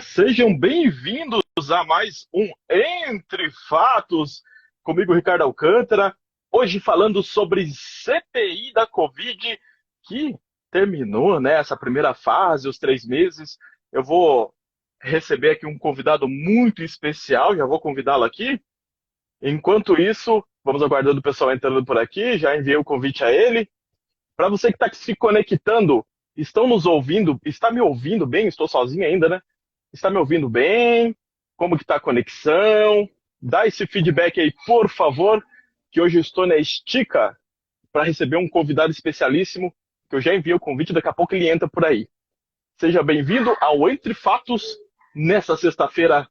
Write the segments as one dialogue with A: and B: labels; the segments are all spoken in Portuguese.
A: Sejam bem-vindos a mais um Entre Fatos, comigo Ricardo Alcântara, hoje falando sobre CPI da Covid, que terminou, né, essa primeira fase, os 3 meses. Eu vou receber aqui um convidado muito especial, já vou convidá-lo aqui. Enquanto isso, vamos aguardando o pessoal entrando por aqui, já enviei o convite a ele. Para você que está se conectando, estão nos ouvindo, está me ouvindo bem? Estou sozinho ainda, né? Está me ouvindo bem? Como que está a conexão? Dá esse feedback aí, por favor, que hoje eu estou na estica para receber um convidado especialíssimo, que eu já enviei o convite, daqui a pouco ele entra por aí. Seja bem-vindo ao Entre Fatos, nessa sexta-feira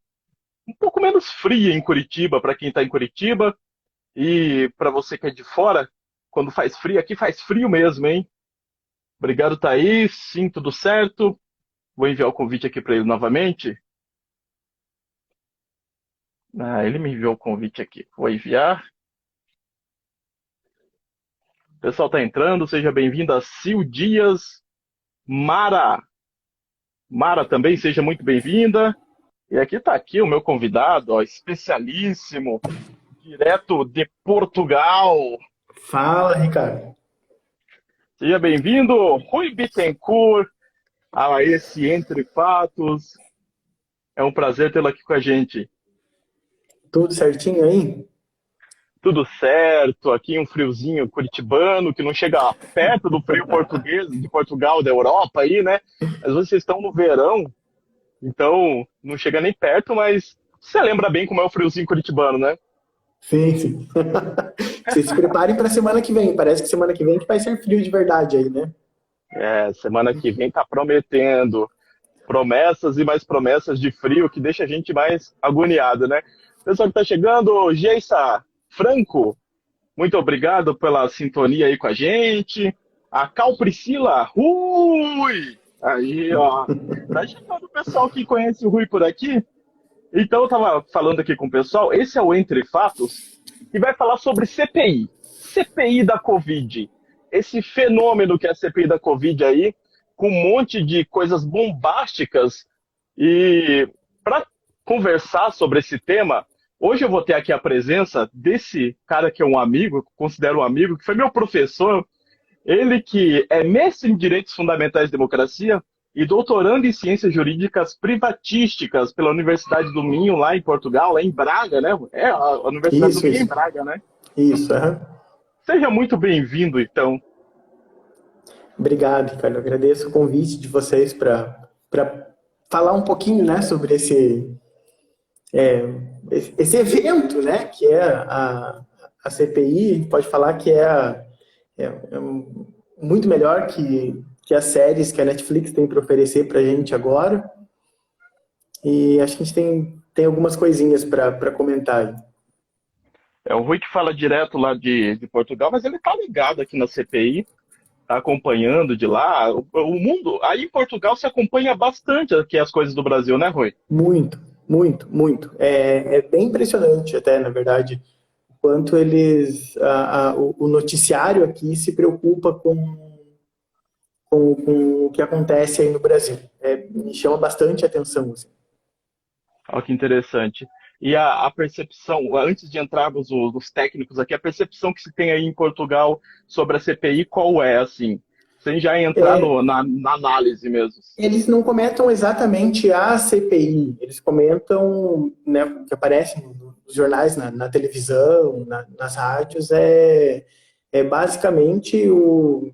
A: um pouco menos fria em Curitiba, para quem está em Curitiba, e para você que é de fora, quando faz frio, aqui faz frio mesmo, hein? Obrigado, Thaís. Sim, tudo certo. Vou enviar o convite aqui para ele novamente. Ele me enviou o convite aqui. Vou enviar. O pessoal está entrando. Seja bem-vinda, Sil Dias. Mara. Mara também, seja muito bem-vinda. E aqui está aqui o meu convidado, ó, especialíssimo, direto de Portugal.
B: Fala, Ricardo.
A: Seja bem-vindo, Rui Bittencourt, a esse Entre Fatos. É um prazer tê-lo aqui com a gente.
B: Tudo certinho aí?
A: Tudo certo, aqui um friozinho curitibano, que não chega perto do frio português, de Portugal, da Europa aí, né? Mas vocês estão no verão, então não chega nem perto, mas você lembra bem como é o friozinho curitibano, né?
B: Sim, sim. Vocês se preparem para semana que vem. Parece que semana que vem que vai ser frio de verdade aí, né?
A: Semana que vem tá prometendo promessas e mais promessas de frio que deixa a gente mais agoniado, né? Pessoal que tá chegando, Geissa Franco, muito obrigado pela sintonia aí com a gente. A Cal Priscila, Rui! Aí, ó. Tá chegando o pessoal que conhece o Rui por aqui. Então, eu tava falando aqui com o pessoal. Esse é o Entre Fatos, que vai falar sobre CPI. CPI da Covid. Esse fenômeno que é a CPI da Covid aí, com um monte de coisas bombásticas. E para conversar sobre esse tema, hoje eu vou ter aqui a presença desse cara que é um amigo, que eu considero um amigo, que foi meu professor, ele que é mestre em Direitos Fundamentais e Democracia e doutorando em Ciências Jurídicas Privatísticas pela Universidade do Minho, lá em Portugal, lá em Braga, né? A Universidade do
B: Isso,
A: Minho é em
B: isso.
A: Braga, né?
B: Isso, aham.
A: Seja muito bem-vindo, então.
B: Obrigado, Ricardo. Eu agradeço o convite de vocês para falar um pouquinho, né, sobre esse evento, né, que é a CPI. Pode falar que muito melhor que as séries que a Netflix tem para oferecer para a gente agora. E acho que a gente tem algumas coisinhas para comentar aí.
A: É o Rui que fala direto lá de Portugal, mas ele tá ligado aqui na CPI, tá acompanhando de lá. O mundo, aí em Portugal se acompanha bastante aqui as coisas do Brasil, né, Rui?
B: Muito, muito, muito. É bem impressionante até, na verdade, o quanto o noticiário aqui se preocupa com o que acontece aí no Brasil. Me chama bastante atenção, assim.
A: Olha que interessante. E a percepção, antes de entrarmos os técnicos aqui, a percepção que se tem aí em Portugal sobre a CPI, qual é, assim? Sem já entrar na análise mesmo.
B: Eles não comentam exatamente a CPI, eles comentam, né, o que aparece nos jornais, na televisão, nas rádios, é basicamente o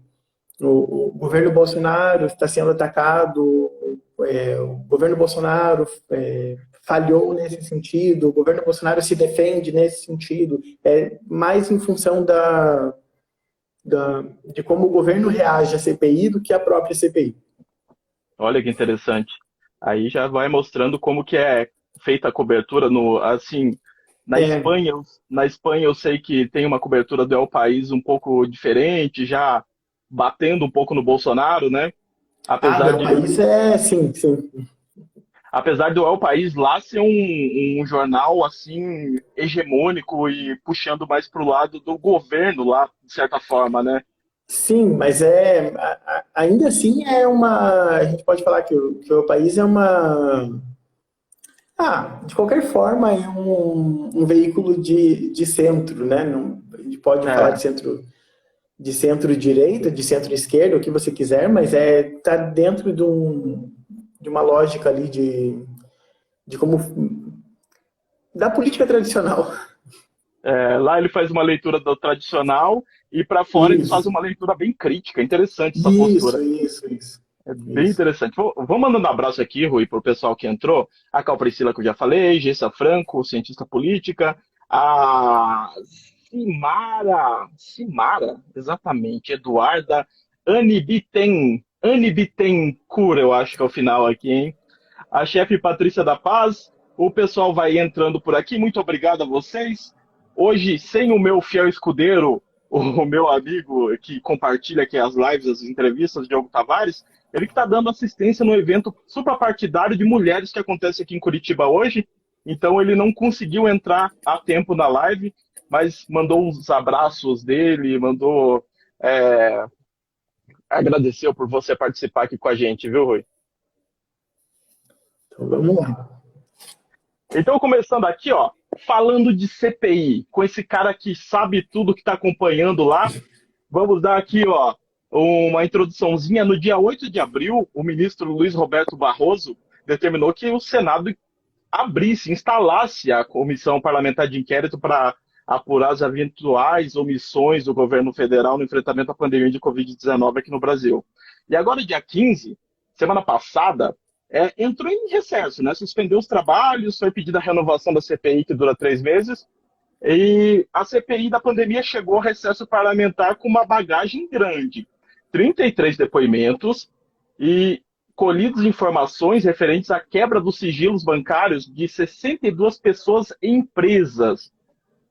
B: governo Bolsonaro está sendo atacado, o governo Bolsonaro falhou nesse sentido, o governo Bolsonaro se defende nesse sentido, mais em função de como o governo reage à CPI do que à própria CPI.
A: Olha que interessante. Aí já vai mostrando como que é feita a cobertura no, assim, na
B: É,
A: Espanha, na Espanha eu sei que tem uma cobertura do El País um pouco diferente, já batendo um pouco no Bolsonaro, né? Apesar
B: do
A: de
B: país sim, sim.
A: Apesar do El País lá ser um jornal assim hegemônico e puxando mais para o lado do governo lá, de certa forma, né?
B: Sim, mas ainda assim a gente pode falar que o país é de qualquer forma é um veículo de centro, né? Não, a gente pode falar
A: É,
B: de centro-direita, de centro-esquerda, o que você quiser, mas tá dentro de uma lógica ali de como da política tradicional.
A: lá ele faz uma leitura do tradicional e para fora eles fazem
B: Isso,
A: uma leitura bem crítica. Interessante essa
B: isso,
A: postura.
B: isso, isso,
A: É bem
B: isso.
A: interessante. Vou mandando um abraço aqui, Rui, para o pessoal que entrou. A Cal Priscila, que eu já falei, Gessa Franco, cientista política. A Simara, exatamente, Eduarda Anne Bittencourt, eu acho que é o final aqui, hein? A chefe Patrícia da Paz. O pessoal vai entrando por aqui. Muito obrigado a vocês. Hoje, sem o meu fiel escudeiro, o meu amigo que compartilha aqui as lives, as entrevistas, Diogo Tavares, ele que está dando assistência no evento suprapartidário de mulheres que acontece aqui em Curitiba hoje. Então ele não conseguiu entrar a tempo na live, mas mandou uns abraços dele, mandou agradeceu por você participar aqui com a gente, viu, Rui?
B: Então vamos lá.
A: Então, começando aqui, ó, falando de CPI, com esse cara que sabe tudo que está acompanhando lá, vamos dar aqui, ó, uma introduçãozinha. No dia 8 de abril, o ministro Luiz Roberto Barroso determinou que o Senado abrisse, instalasse a comissão parlamentar de inquérito para apurar as eventuais omissões do governo federal no enfrentamento à pandemia de Covid-19 aqui no Brasil. E agora, dia 15, semana passada, entrou em recesso, né? Suspendeu os trabalhos, foi pedida a renovação da CPI, que dura 3 meses, e a CPI da pandemia chegou ao recesso parlamentar com uma bagagem grande. 33 depoimentos e colhidas informações referentes à quebra dos sigilos bancários de 62 pessoas e empresas.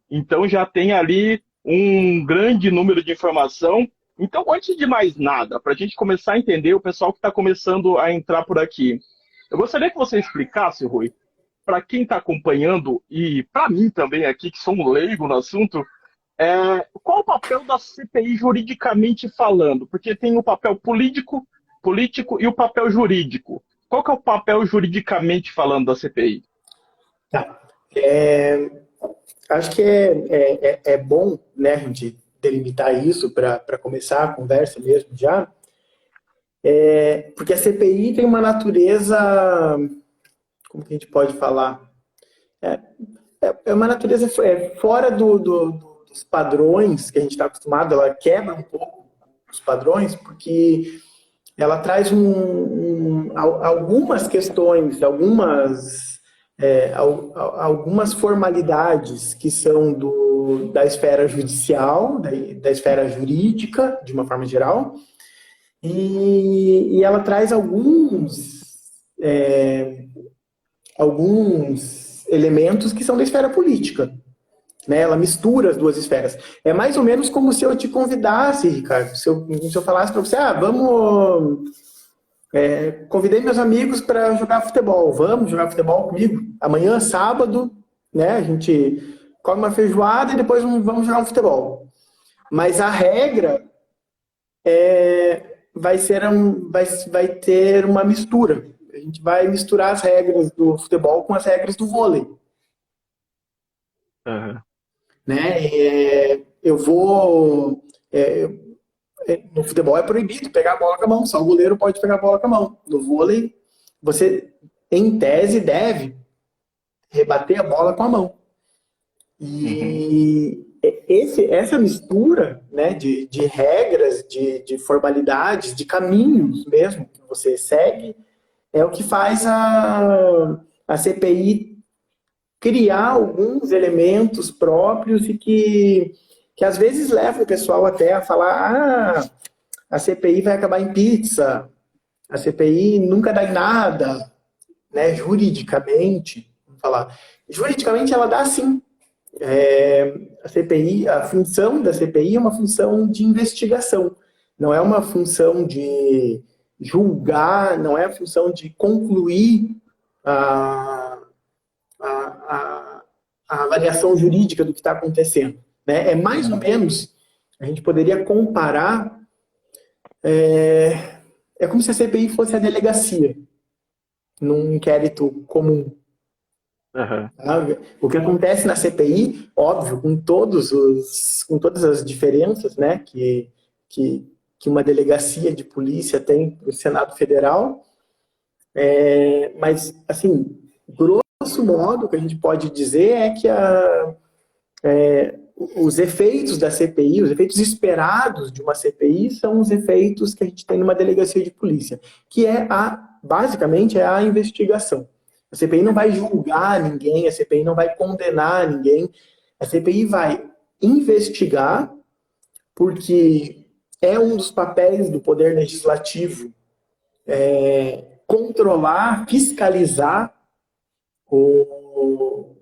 A: Então já tem ali um grande número de informação. Então, antes de mais nada, para a gente começar a entender o pessoal que está começando a entrar por aqui, eu gostaria que você explicasse, Rui, para quem está acompanhando e para mim também aqui, que sou um leigo no assunto, qual o papel da CPI juridicamente falando? Porque tem o papel político e o papel jurídico. Qual que é o papel juridicamente falando da CPI?
B: Tá. Acho que é bom, né, a gente delimitar isso para começar a conversa mesmo já, porque a CPI tem uma natureza, como que a gente pode falar? É, é uma natureza fora dos padrões que a gente está acostumado, ela quebra um pouco os padrões, porque ela traz algumas questões, algumas formalidades que são da esfera judicial, da esfera jurídica, de uma forma geral, e ela traz alguns elementos que são da esfera política. Né? Ela mistura as duas esferas. É mais ou menos como se eu te convidasse, Ricardo, se eu falasse para você, vamos... convidei meus amigos para jogar futebol. Vamos jogar futebol comigo? Amanhã, sábado, né? A gente come uma feijoada e depois vamos jogar um futebol. Mas a regra vai ter uma mistura. A gente vai misturar as regras do futebol com as regras do vôlei.
A: Uhum.
B: Né? Eu vou... no futebol é proibido pegar a bola com a mão, só o goleiro pode pegar a bola com a mão. No vôlei, você, em tese, deve rebater a bola com a mão.
A: Uhum.
B: E essa mistura, né, de regras, de formalidades, de caminhos mesmo que você segue, é o que faz a CPI criar alguns elementos próprios e que às vezes leva o pessoal até a falar: a CPI vai acabar em pizza, a CPI nunca dá em nada, né? Juridicamente, vamos falar. Juridicamente ela dá sim. A CPI, a função da CPI é uma função de investigação, não é uma função de julgar, não é a função de concluir a, a, a avaliação jurídica do que está acontecendo. Né? É mais ou menos, a gente poderia comparar como se a CPI fosse a delegacia, num inquérito comum.
A: Aham.
B: Sabe? O que acontece na CPI, óbvio, com todas as diferenças, né, que, que uma delegacia de polícia tem para o Senado Federal, mas, assim, grosso modo, o que a gente pode dizer é que os efeitos da CPI, os efeitos esperados de uma CPI são os efeitos que a gente tem numa delegacia de polícia, que basicamente é a investigação. A CPI não vai julgar ninguém, a CPI não vai condenar ninguém, a CPI vai investigar, porque é um dos papéis do Poder Legislativo controlar, fiscalizar o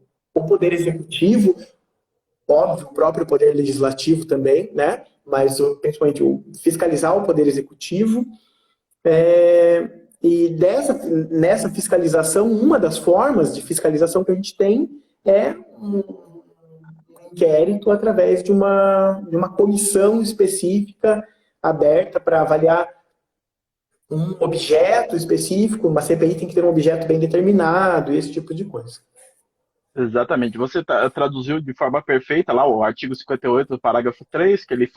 B: Poder Executivo, óbvio, o próprio Poder Legislativo também, né? Mas principalmente fiscalizar o Poder Executivo. E nessa fiscalização, uma das formas de fiscalização que a gente tem é um inquérito através de uma comissão específica aberta para avaliar um objeto específico. Uma CPI tem que ter um objeto bem determinado, esse tipo de coisa.
A: Exatamente. Você traduziu de forma perfeita lá o artigo 58, parágrafo 3, que ele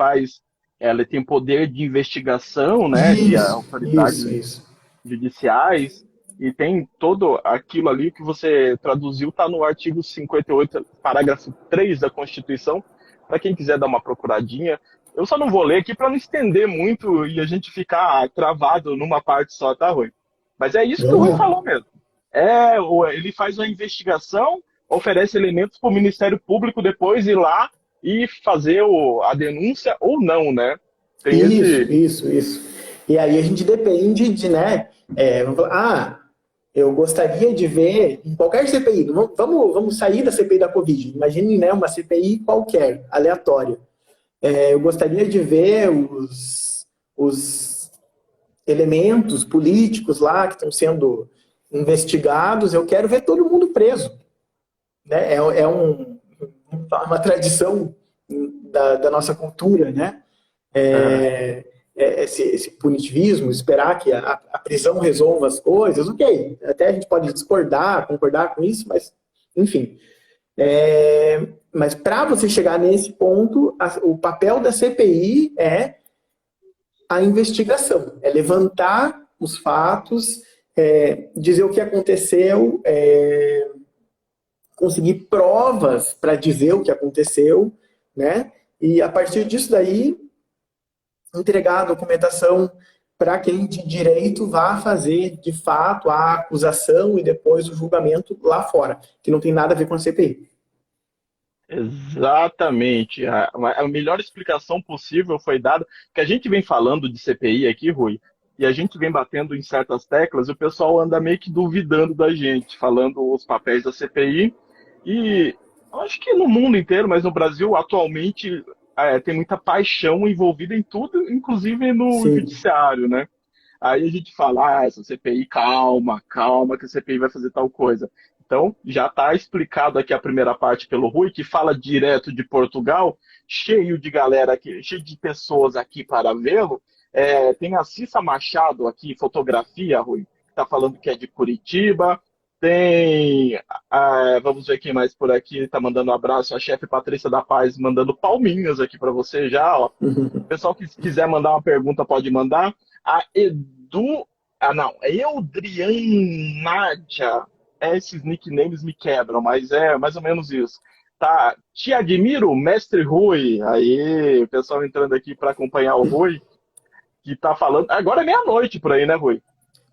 A: tem poder de investigação, né, de autoridades
B: Isso.
A: judiciais, e tem todo aquilo ali que você traduziu, está no artigo 58, parágrafo 3 da Constituição, para quem quiser dar uma procuradinha. Eu só não vou ler aqui para não estender muito e a gente ficar travado numa parte só, tá, Rui? Mas é isso que o Rui falou mesmo. Ele faz uma investigação, oferece elementos para o Ministério Público depois ir lá e fazer a denúncia ou não, né? Tem
B: Isso. E aí a gente depende de, né? Vamos falar, eu gostaria de ver em qualquer CPI, vamos sair da CPI da Covid, imagine, né, uma CPI qualquer, aleatória. Eu gostaria de ver os elementos políticos lá que estão sendo investigados, eu quero ver todo mundo preso. Né? Uma tradição da nossa cultura, né? Esse punitivismo, esperar que a prisão resolva as coisas, ok. Até a gente pode discordar, concordar com isso, mas, enfim. Mas para você chegar nesse ponto, o papel da CPI é a investigação, é levantar os fatos, dizer o que aconteceu, conseguir provas para dizer o que aconteceu, né? E a partir disso daí, entregar a documentação para quem de direito vá fazer, de fato, a acusação e depois o julgamento lá fora, que não tem nada a ver com a CPI.
A: Exatamente. A melhor explicação possível foi dada, que a gente vem falando de CPI aqui, Rui, e a gente vem batendo em certas teclas, e o pessoal anda meio que duvidando da gente, falando os papéis da CPI, e acho que no mundo inteiro, mas no Brasil, atualmente, tem muita paixão envolvida em tudo, inclusive no
B: Sim.
A: judiciário, né? Aí a gente fala, essa CPI, calma, que a CPI vai fazer tal coisa. Então, já está explicado aqui a primeira parte pelo Rui, que fala direto de Portugal, cheio de galera aqui, cheio de pessoas aqui para vê-lo. Tem a Cissa Machado aqui, fotografia, Rui, que está falando que é de Curitiba. Tem, vamos ver quem mais por aqui está mandando um abraço, a chefe Patrícia da Paz mandando palminhas aqui para você já, ó. O pessoal que quiser mandar uma pergunta pode mandar. A Eudriane Nádia. Esses nicknames me quebram, mas é mais ou menos isso. Tá, te admiro, mestre Rui. Aí, o pessoal entrando aqui para acompanhar o Rui, que tá falando. Agora é meia-noite por aí, né, Rui?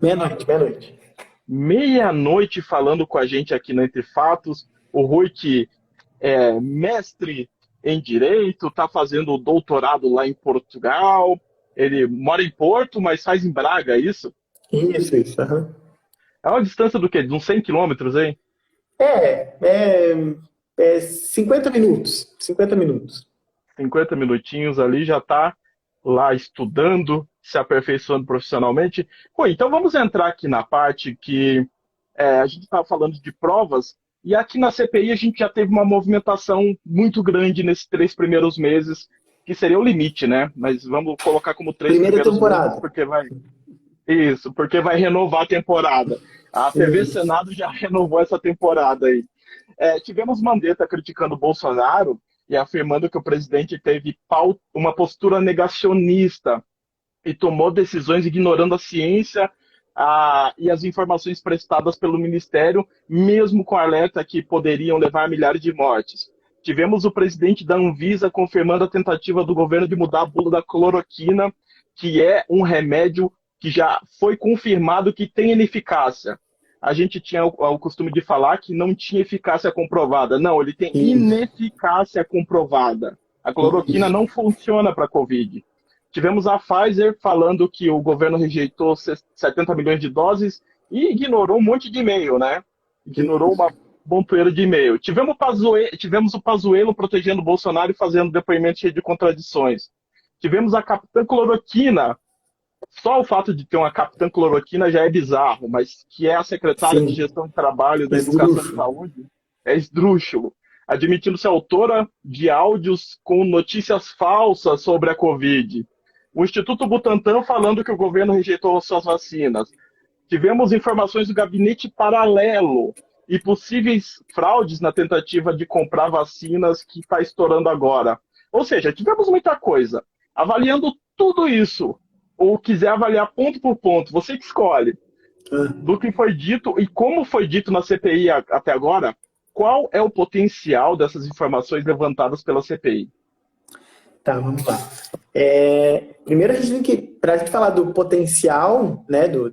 B: Meia-noite.
A: Meia-noite falando com a gente aqui no Entre Fatos. O Rui, que é mestre em Direito, tá fazendo o doutorado lá em Portugal. Ele mora em Porto, mas faz em Braga, é isso?
B: Isso. Uhum.
A: É uma distância do quê? De uns 100 quilômetros, hein?
B: 50 minutos. 50 minutos.
A: 50 minutinhos ali, já está lá estudando, se aperfeiçoando profissionalmente. Pô, então vamos entrar aqui na parte que a gente estava falando de provas, e aqui na CPI a gente já teve uma movimentação muito grande nesses 3 primeiros meses, que seria o limite, né? Mas vamos colocar como 3
B: Primeira
A: primeiros
B: temporada.
A: meses, porque vai... Isso, porque vai renovar a temporada. A TV
B: Sim,
A: Senado já renovou essa temporada aí. Tivemos Mandetta criticando o Bolsonaro e afirmando que o presidente teve uma postura negacionista e tomou decisões ignorando a ciência e as informações prestadas pelo Ministério, mesmo com alerta que poderiam levar a milhares de mortes. Tivemos o presidente da Anvisa confirmando a tentativa do governo de mudar a bula da cloroquina, que é um remédio que já foi confirmado que tem ineficácia. A gente tinha o costume de falar que não tinha eficácia comprovada. Não, ele tem
B: isso,
A: ineficácia comprovada. A cloroquina
B: isso.
A: não funciona para a Covid. Tivemos a Pfizer falando que o governo rejeitou 70 milhões de doses e ignorou um monte de e-mail, né? Ignorou uma montoeira de e-mail. Tivemos o Pazuello protegendo o Bolsonaro e fazendo depoimento cheio de contradições. Tivemos a Capitã Cloroquina. Só o fato de ter uma Capitã Cloroquina já é bizarro, mas que é a secretária de
B: Sim,
A: Gestão de Trabalho da Educação e
B: esdrúxulo.
A: Saúde é esdrúxulo, admitindo-se autora de áudios com notícias falsas sobre a Covid. O Instituto Butantan falando que o governo rejeitou suas vacinas. Tivemos informações do gabinete paralelo e possíveis fraudes na tentativa de comprar vacinas que está estourando agora. Ou seja, tivemos muita coisa. Avaliando tudo isso, ou quiser avaliar ponto por ponto, você que escolhe,
B: Ah,
A: do que foi dito e como foi dito na CPI até agora, qual é o potencial dessas informações levantadas pela CPI?
B: tá, vamos lá. Primeiro a gente tem que, para a gente falar do potencial, né, do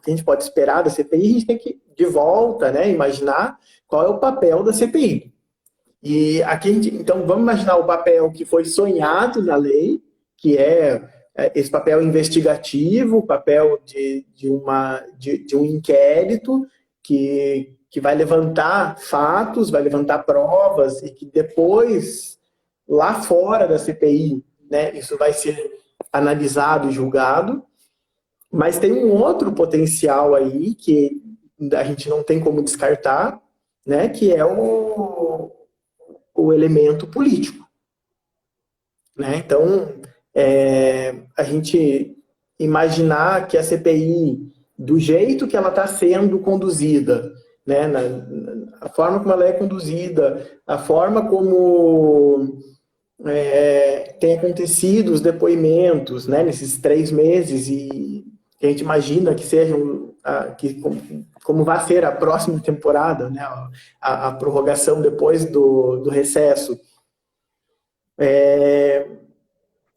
B: que a gente pode esperar da CPI, a gente tem que, de volta, né, imaginar qual é o papel da CPI. E aqui, então, vamos imaginar o papel que foi sonhado na lei, que é esse papel investigativo, o papel de um inquérito que vai levantar fatos, vai levantar provas e que depois, lá fora da CPI, né, isso vai ser analisado e julgado. Mas tem um outro potencial aí que a gente não tem como descartar, né, que é o elemento político, né? Então, a gente imaginar que a CPI, do jeito que ela está sendo conduzida, né, a forma como ela é conduzida, a forma como tem acontecido os depoimentos, né, nesses 3 meses e que a gente imagina que sejam como vai ser a próxima temporada, né, a prorrogação depois do recesso.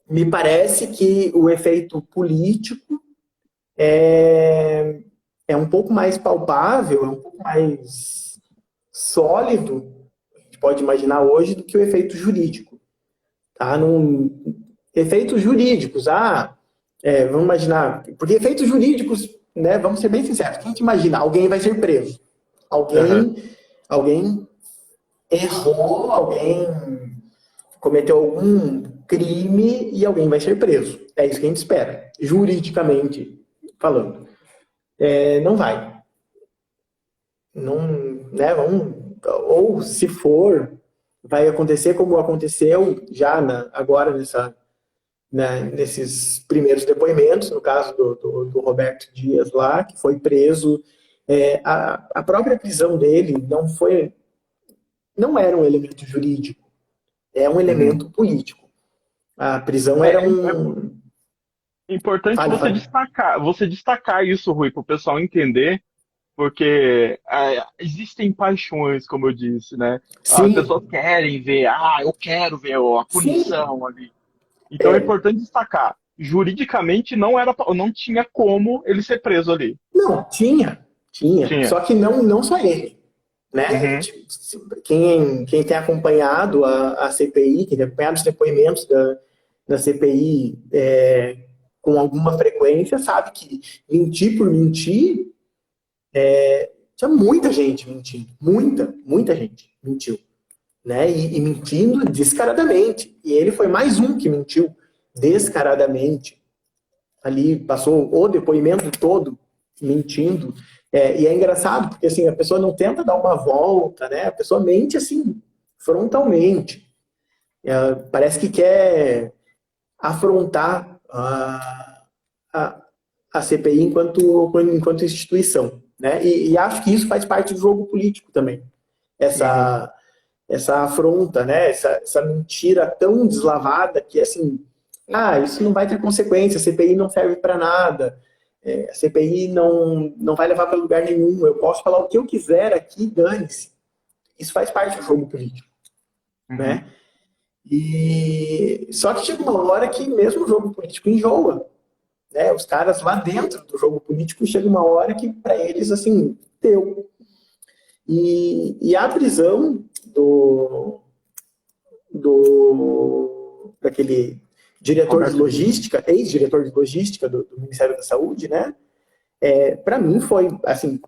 B: Me parece que o efeito político é um pouco mais palpável, é um pouco mais sólido, a gente pode imaginar hoje, do que o efeito jurídico. Tá? Efeitos jurídicos, vamos imaginar, porque efeitos jurídicos, né, vamos ser bem sinceros, quem a gente imagina? Alguém vai ser preso.
A: Uhum.
B: Alguém errou, alguém cometeu algum crime e alguém vai ser preso. É isso que a gente espera, juridicamente falando. Não vai. Não, né, ou se for, vai acontecer como aconteceu já agora nesses primeiros depoimentos, no caso do Roberto Dias lá, que foi preso. A própria prisão dele não era um elemento jurídico, é um
A: Uhum.
B: elemento político. A prisão era
A: É
B: um.
A: importante
B: Fale, fale.
A: você destacar isso, Rui, para o pessoal entender, porque existem paixões, como eu disse, né? As pessoas
B: Sim,
A: querem ver, eu quero ver a
B: sim.
A: punição ali. Então é importante destacar, juridicamente não tinha como ele ser preso ali.
B: Não, tinha.
A: Tinha.
B: Só que não só ele. Né?
A: Uhum.
B: Quem tem acompanhado a CPI, quem tem acompanhado os depoimentos da CPI com alguma frequência, sabe que mentir por mentir, tinha muita gente mentindo. Muita gente mentiu. Né? E mentindo descaradamente. E ele foi mais um que mentiu descaradamente. Ali passou o depoimento todo mentindo. E é engraçado, porque assim, a pessoa não tenta dar uma volta, né? A pessoa mente assim, frontalmente. Parece que quer afrontar a a CPI enquanto instituição, né? E acho que isso faz parte do jogo político também. Essa afronta, né? Essa mentira tão deslavada que, assim, isso não vai ter consequência, a CPI não serve para nada, a CPI não vai levar para lugar nenhum, eu posso falar o que eu quiser aqui, dane-se. Isso faz parte do jogo político, né? E só que chega uma hora que mesmo o jogo político enjoa, né? Os caras lá dentro do jogo político chega uma hora que para eles assim deu. E a prisão daquele diretor de logística, ex-diretor de logística do Ministério da Saúde, né? Para mim foi assim,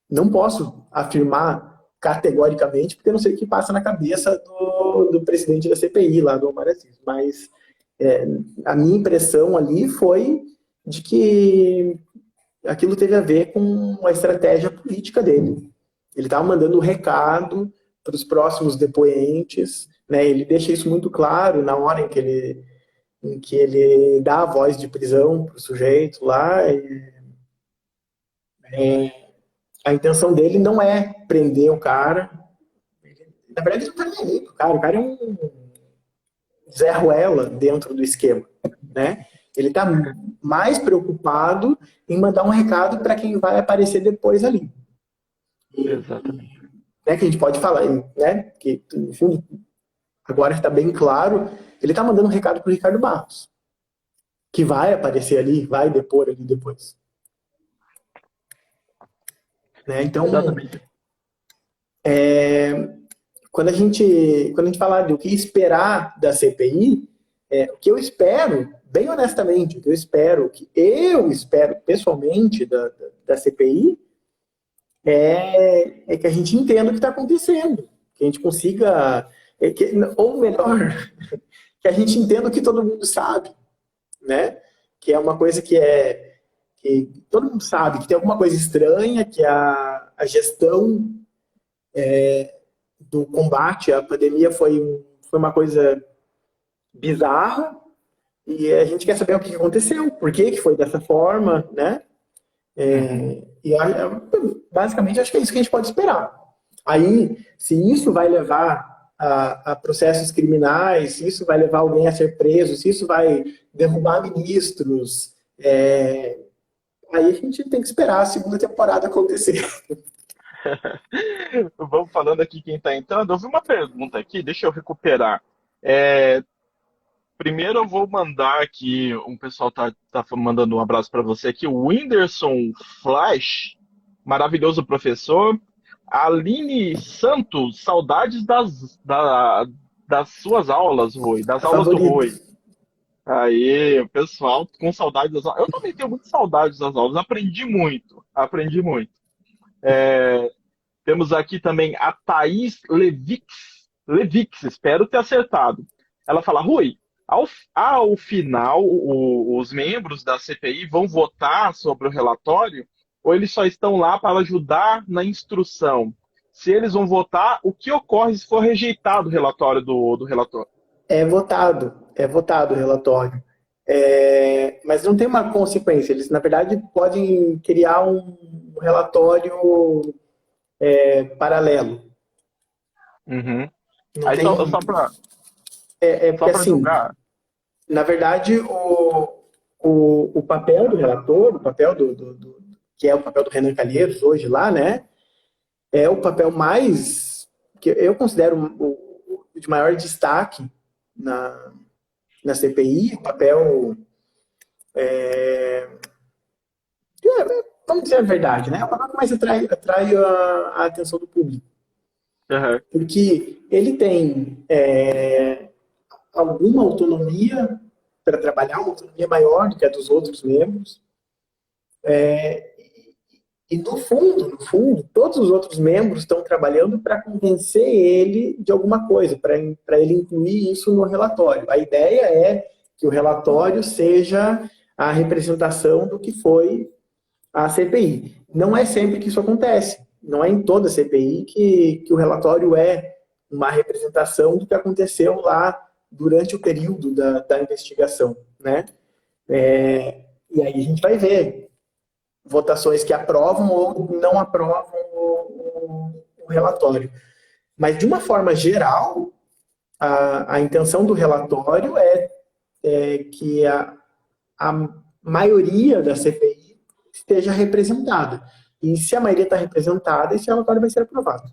B: não posso afirmar categoricamente, porque eu não sei o que passa na cabeça do presidente da CPI, lá do Omar Aziz, mas a minha impressão ali foi de que aquilo teve a ver com a estratégia política dele. Ele estava mandando um recado para os próximos depoentes, né? Ele deixa isso muito claro na hora em que ele dá a voz de prisão para o sujeito lá. A intenção dele não é prender o cara. Na verdade, ele não está nem aí pro cara. O cara é um Zé Ruela dentro do esquema, né? Ele está mais preocupado em mandar um recado para quem vai aparecer depois ali.
A: Exatamente.
B: Né, que a gente pode falar, né? Que, no fundo, agora está bem claro, ele está mandando um recado para o Ricardo Barros, que vai aparecer ali, vai depor ali depois. Né? Então, quando a gente fala do que esperar da CPI, o que eu espero, bem honestamente, o que eu espero pessoalmente da CPI é que a gente entenda o que está acontecendo, que a gente consiga, ou melhor, que a gente entenda o que todo mundo sabe, né? Que é uma coisa que todo mundo sabe, que tem alguma coisa estranha, que a gestão do combate à pandemia foi uma coisa bizarra, e a gente quer saber o que aconteceu, por que foi dessa forma, né? E basicamente acho que é isso que a gente pode esperar. Aí, se isso vai levar a processos criminais, se isso vai levar alguém a ser preso, se isso vai derrubar ministros, aí a gente tem que esperar a segunda temporada acontecer.
A: Vamos falando aqui quem está entrando. Eu vi uma pergunta aqui, deixa eu recuperar. Primeiro eu vou mandar aqui, um pessoal tá mandando um abraço para você aqui, o Whindersson Flash, maravilhoso professor. A Aline Santos, saudades das suas aulas, Rui, das aulas do Rui. Aí, o pessoal com saudades das aulas. Eu também tenho muita saudades das aulas, aprendi muito. Temos aqui também a Thaís Levix, espero ter acertado. Ela fala, Rui, ao final, os membros da CPI vão votar sobre o relatório ou eles só estão lá para ajudar na instrução? Se eles vão votar, o que ocorre se for rejeitado o relatório do relator?
B: É votado o relatório. Mas não tem uma consequência. Eles, na verdade, podem criar um relatório paralelo.
A: Aí tem... só para
B: porque, assim, julgar. Na verdade, o papel do relator, o papel que é o papel do Renan Calheiros hoje lá, né, é o papel mais, que eu considero o de maior destaque na CPI, o papel, vamos dizer a verdade, né, é o papel que mais atrai a atenção do público. Porque ele tem alguma autonomia para trabalhar, uma autonomia maior do que a dos outros membros. E no fundo, todos os outros membros estão trabalhando para convencer ele de alguma coisa, para ele incluir isso no relatório. A ideia é que o relatório seja a representação do que foi a CPI. Não é sempre que isso acontece. Não é em toda a CPI que o relatório é uma representação do que aconteceu lá durante o período da investigação, né? E aí a gente vai ver votações que aprovam ou não aprovam o relatório. Mas, de uma forma geral, a intenção do relatório é que a maioria da CPI esteja representada. E se a maioria está representada, esse relatório vai ser aprovado.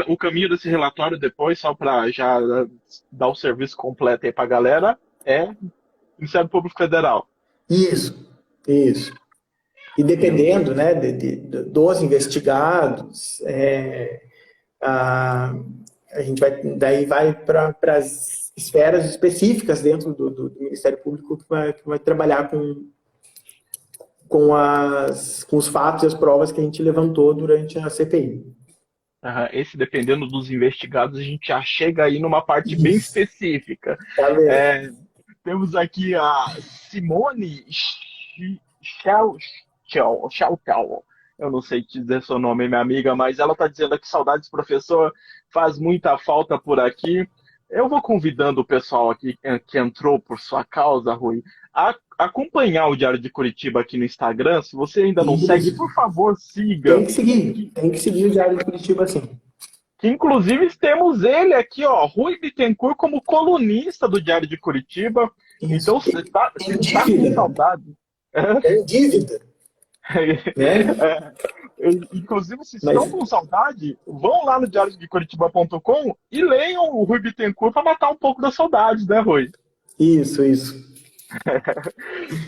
A: O caminho desse relatório depois, só para já dar o serviço completo aí para a galera, é Ministério Público Federal.
B: Isso. E dependendo, né, dos investigados, a gente vai para as esferas específicas dentro do Ministério Público que vai trabalhar com os fatos e as provas que a gente levantou durante a CPI.
A: Esse, dependendo dos investigados, a gente já chega aí numa parte bem específica.
B: Tá vendo?
A: Temos aqui a Simone Schautel. Eu não sei dizer seu nome, minha amiga, mas ela está dizendo aqui, saudades, professor, faz muita falta por aqui. Eu vou convidando o pessoal aqui que entrou por sua causa, Rui, a acompanhar o Diário de Curitiba aqui no Instagram. Se você ainda não segue, por favor, siga.
B: Tem que seguir o Diário de Curitiba, sim.
A: Que inclusive temos ele aqui, ó, Rui Bittencourt, como colunista do Diário de Curitiba.
B: Isso.
A: Então, você tá com saudade.
B: Tem dívida.
A: Inclusive, se estão com saudade, vão lá no diariodecuritiba.com e leiam o Rui Bittencourt para matar um pouco da saudade, né, Rui?
B: Isso.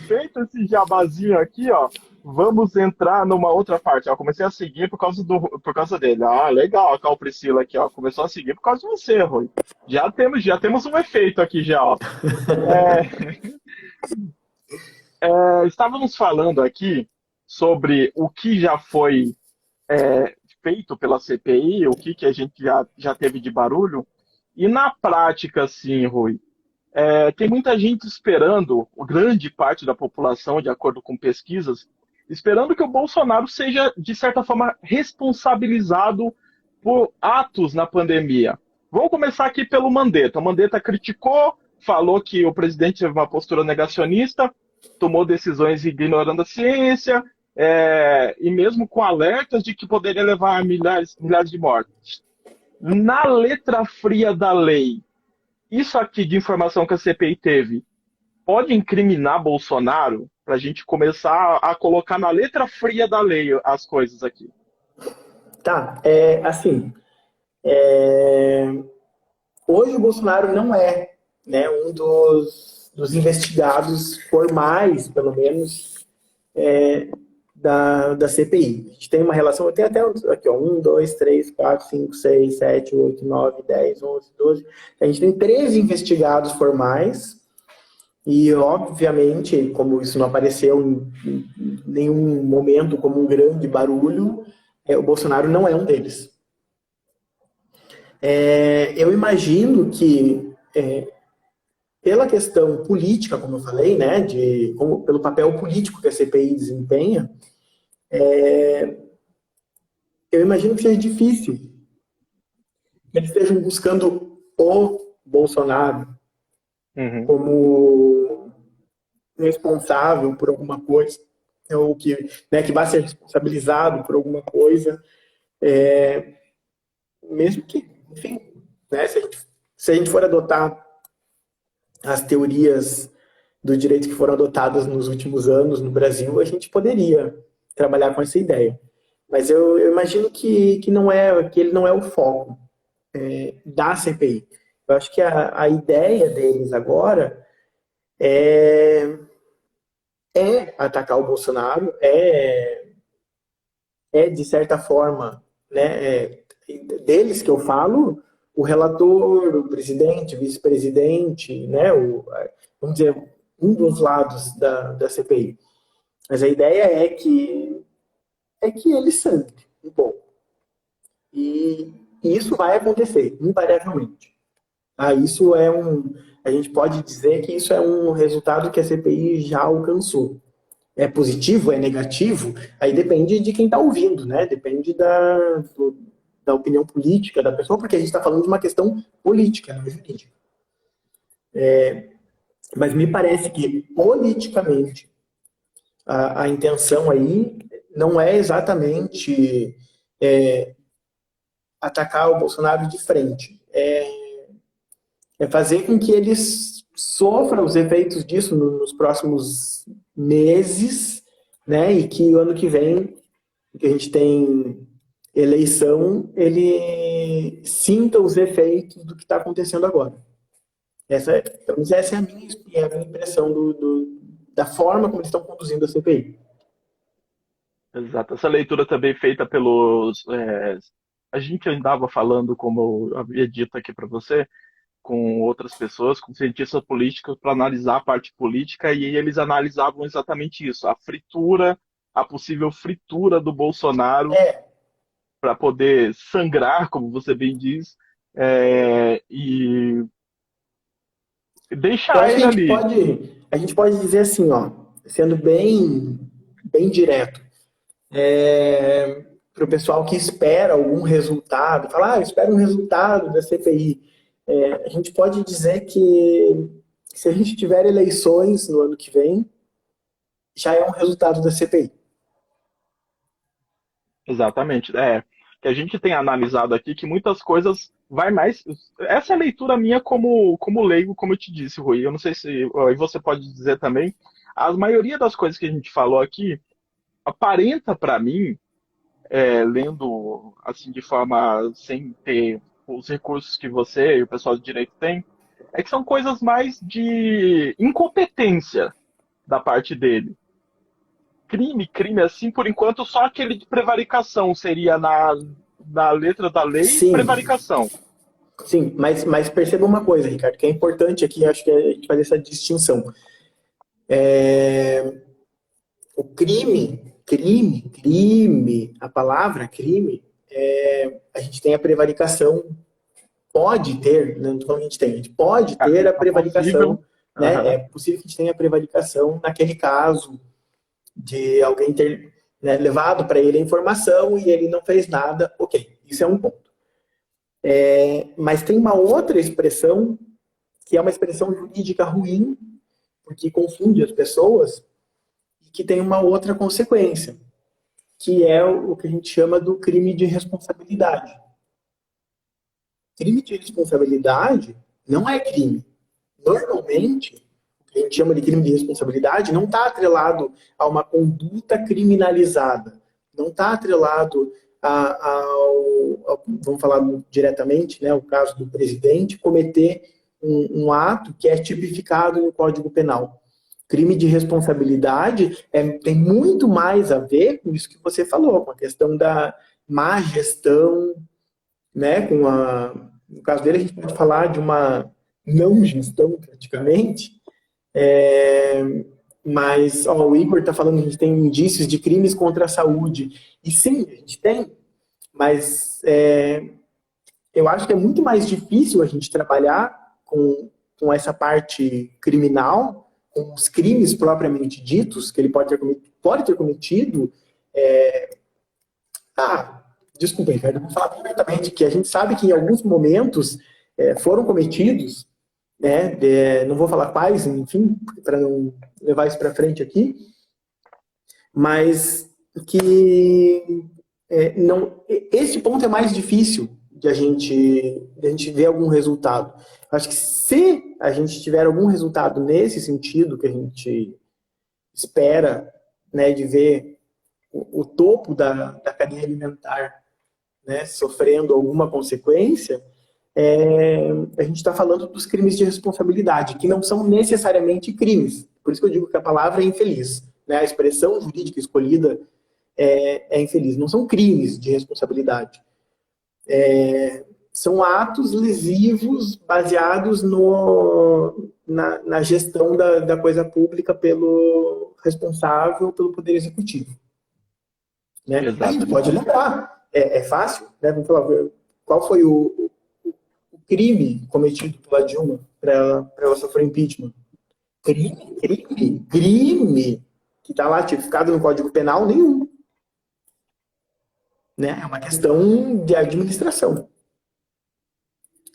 A: Feito esse jabazinho aqui, ó, vamos entrar numa outra parte. Ó, comecei a seguir por causa dele. Ah, legal, a Cal Priscila aqui, ó, começou a seguir por causa de você, Rui. Já temos um efeito aqui já, ó. Estávamos falando aqui sobre o que já foi feito pela CPI, o que a gente já teve de barulho, e na prática, assim, Rui, tem muita gente esperando, grande parte da população, de acordo com pesquisas, esperando que o Bolsonaro seja, de certa forma, responsabilizado por atos na pandemia. Vamos começar aqui pelo Mandetta. O Mandetta criticou, falou que o presidente teve uma postura negacionista, tomou decisões ignorando a ciência, e mesmo com alertas de que poderia levar a milhares de mortes. Na letra fria da lei, isso aqui de informação que a CPI teve, pode incriminar Bolsonaro? Para a gente começar a colocar na letra fria da lei as coisas aqui.
B: Tá, assim, hoje o Bolsonaro não é, né, um dos investigados formais, pelo menos, da CPI. A gente tem uma relação, tem até aqui, ó, 1, 2, 3, 4, 5, 6, 7, 8, 9, 10, 11, 12. A gente tem 13 investigados formais e, obviamente, como isso não apareceu em nenhum momento como um grande barulho, o Bolsonaro não é um deles. Eu imagino que, pela questão política, como eu falei, né, pelo papel político que a CPI desempenha, eu imagino que seja difícil que eles estejam buscando o Bolsonaro como responsável por alguma coisa, ou que vai ser responsabilizado por alguma coisa, mesmo que, enfim, né, se a gente for adotar as teorias do direito que foram adotadas nos últimos anos no Brasil, a gente poderia trabalhar com essa ideia. Mas eu imagino que ele não é o foco da CPI. Eu acho que a ideia deles agora é atacar o Bolsonaro, de certa forma, né, deles que eu falo, o relator, o presidente, o vice-presidente, né, vamos dizer, um dos lados da CPI. Mas a ideia é que eles sangrem um pouco. E isso vai acontecer, invariavelmente. A gente pode dizer que isso é um resultado que a CPI já alcançou. É positivo, é negativo? Aí depende de quem está ouvindo, né? Depende da opinião política da pessoa, porque a gente está falando de uma questão política, não jurídica. Mas me parece que, politicamente, a intenção aí não é exatamente atacar o Bolsonaro de frente. É fazer com que eles sofram os efeitos disso nos próximos meses, né? E que o ano que vem, que a gente tem eleição, ele sinta os efeitos do que está acontecendo agora. Pelo menos essa é a minha impressão da forma como eles estão conduzindo a CPI.
A: Exato. Essa leitura também feita pelos. A gente andava falando, como eu havia dito aqui para você, com outras pessoas, com cientistas políticos, para analisar a parte política, e eles analisavam exatamente isso: a fritura, a possível fritura do Bolsonaro
B: É,
A: para poder sangrar, como você bem diz, e
B: eu
A: deixar
B: acho que
A: ele ali.
B: a gente pode dizer assim, ó, sendo bem direto, para o pessoal que espera algum resultado, falar, eu espero um resultado da CPI. A gente pode dizer que se a gente tiver eleições no ano que vem, já é um resultado da CPI.
A: Exatamente. Que a gente tem analisado aqui que muitas coisas vai mais. Essa é a leitura minha como leigo, como eu te disse, Rui. Eu não sei se. E você pode dizer também. A maioria das coisas que a gente falou aqui aparenta para mim, lendo assim de forma sem ter os recursos que você e o pessoal de direito tem, é que são coisas mais de incompetência da parte dele. Crime assim, por enquanto, só aquele de prevaricação seria na letra da lei
B: Sim,
A: prevaricação.
B: sim, mas perceba uma coisa, Ricardo, que é importante aqui, acho que é a gente fazer essa distinção. O crime, a palavra crime, a gente tem a prevaricação, pode ter, não estou falando que a gente pode ter a
A: É possível.
B: prevaricação, né? É
A: Aham.
B: possível que a gente tenha a prevaricação naquele caso de alguém ter, né, levado para ele a informação e ele não fez nada, ok, isso é um ponto. Mas tem uma outra expressão, que é uma expressão jurídica ruim, porque confunde as pessoas, e que tem uma outra consequência, que é o que a gente chama do crime de responsabilidade. Crime de responsabilidade não é crime. Normalmente, o que a gente chama de crime de responsabilidade não está atrelado a uma conduta criminalizada, não está atrelado vamos falar diretamente, né, o caso do presidente cometer um ato que é tipificado no Código Penal. Crime de responsabilidade tem muito mais a ver com isso que você falou, com a questão da má gestão, né? No caso dele, a gente pode falar de uma não gestão, praticamente. É, mas o Igor está falando que a gente tem indícios de crimes contra a saúde. E sim, a gente tem, mas eu acho que é muito mais difícil a gente trabalhar com essa parte criminal, com os crimes propriamente ditos, que ele pode ter cometido. Ah, desculpa, Ricardo, eu vou falar abertamente que a gente sabe que em alguns momentos foram cometidos, né, não vou falar quais, enfim, para não levar isso para frente aqui, mas que não, esse ponto é mais difícil de a gente ver algum resultado. Acho que se a gente tiver algum resultado nesse sentido que a gente espera, né, de ver o topo da cadeia alimentar, né, sofrendo alguma consequência, a gente está falando dos crimes de responsabilidade, que não são necessariamente crimes. Por isso que eu digo que a palavra é infeliz. Né? A expressão jurídica escolhida é infeliz. Não são crimes de responsabilidade. São atos lesivos baseados na gestão da coisa pública pelo responsável pelo Poder Executivo. Né? A gente pode
A: Exatamente.
B: lembrar, é fácil, né? Vamos falar, qual foi o crime cometido pela Dilma para ela sofrer impeachment? Crime que está lá tipificado no Código Penal, nenhum. Né? É uma questão de administração.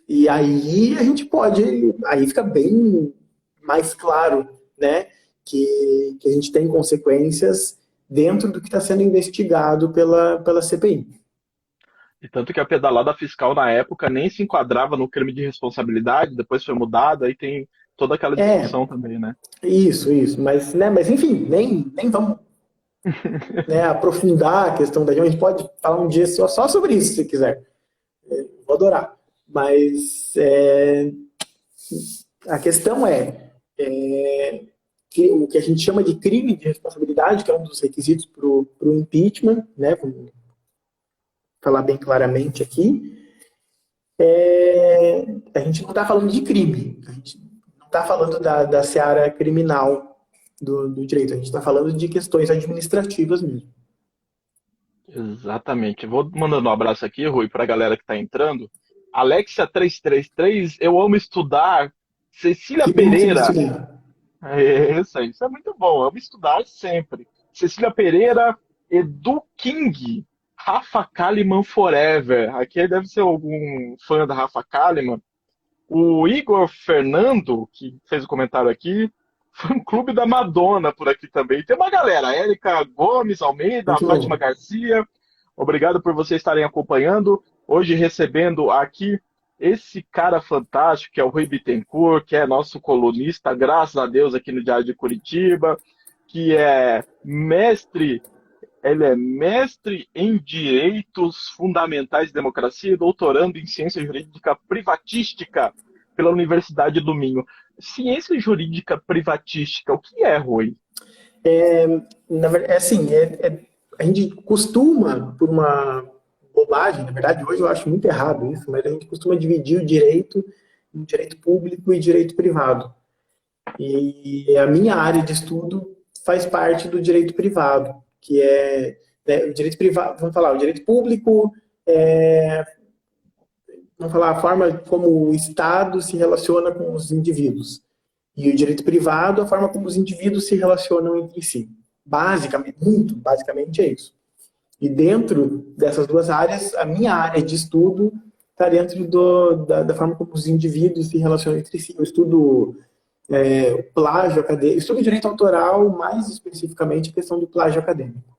B: E aí a gente pode, aí fica bem mais claro, né, que a gente tem consequências dentro do que está sendo investigado pela CPI.
A: E tanto que a pedalada fiscal na época nem se enquadrava no crime de responsabilidade, depois foi mudada, aí tem toda aquela
B: É,
A: discussão também, né?
B: isso, mas enfim, nem vamos, né, aprofundar a questão da gente pode falar um dia só sobre isso, se quiser. Vou adorar. Mas a questão que o que a gente chama de crime de responsabilidade, que é um dos requisitos para o impeachment, né, vamos falar bem claramente aqui, a gente não está falando de crime, a gente não está falando da seara criminal do direito, a gente está falando de questões administrativas mesmo.
A: Exatamente. Vou mandando um abraço aqui, Rui, para a galera que está entrando. Alexia333, eu amo estudar. Cecília
B: Que bom que você me
A: Pereira,
B: estudar.
A: isso é muito bom, amo estudar sempre. Cecília Pereira, Edu King, Rafa Kalimann Forever. Aqui deve ser algum fã da Rafa Kalimann. O Igor Fernando, que fez o comentário aqui, fã-clube da Madonna por aqui também. Tem uma galera, Érica Gomes Almeida, a
B: Muito
A: Fátima
B: bom.
A: Garcia. Obrigado por vocês estarem acompanhando. Hoje recebendo aqui esse cara fantástico, que é o Rui Bittencourt, que é nosso colunista, graças a Deus, aqui no Diário de Curitiba, que é mestre ele é mestre em Direitos Fundamentais e Democracia e doutorando em Ciência Jurídica Privatística pela Universidade do Minho. Ciência Jurídica Privatística, o que é, Rui?
B: Na verdade, assim, a gente costuma, por uma bobagem, na verdade, hoje eu acho muito errado isso, mas a gente costuma dividir o direito em direito público e direito privado. E a minha área de estudo faz parte do direito privado, que é, né, o direito privado, vamos falar, o direito público, vamos falar a forma como o Estado se relaciona com os indivíduos. E o direito privado, a forma como os indivíduos se relacionam entre si. Basicamente, muito basicamente é isso. E dentro dessas duas áreas, a minha área de estudo está dentro da forma como os indivíduos se relacionam entre si. Eu estudo plágio acadêmico, estudo direito autoral, mais especificamente a questão do plágio acadêmico.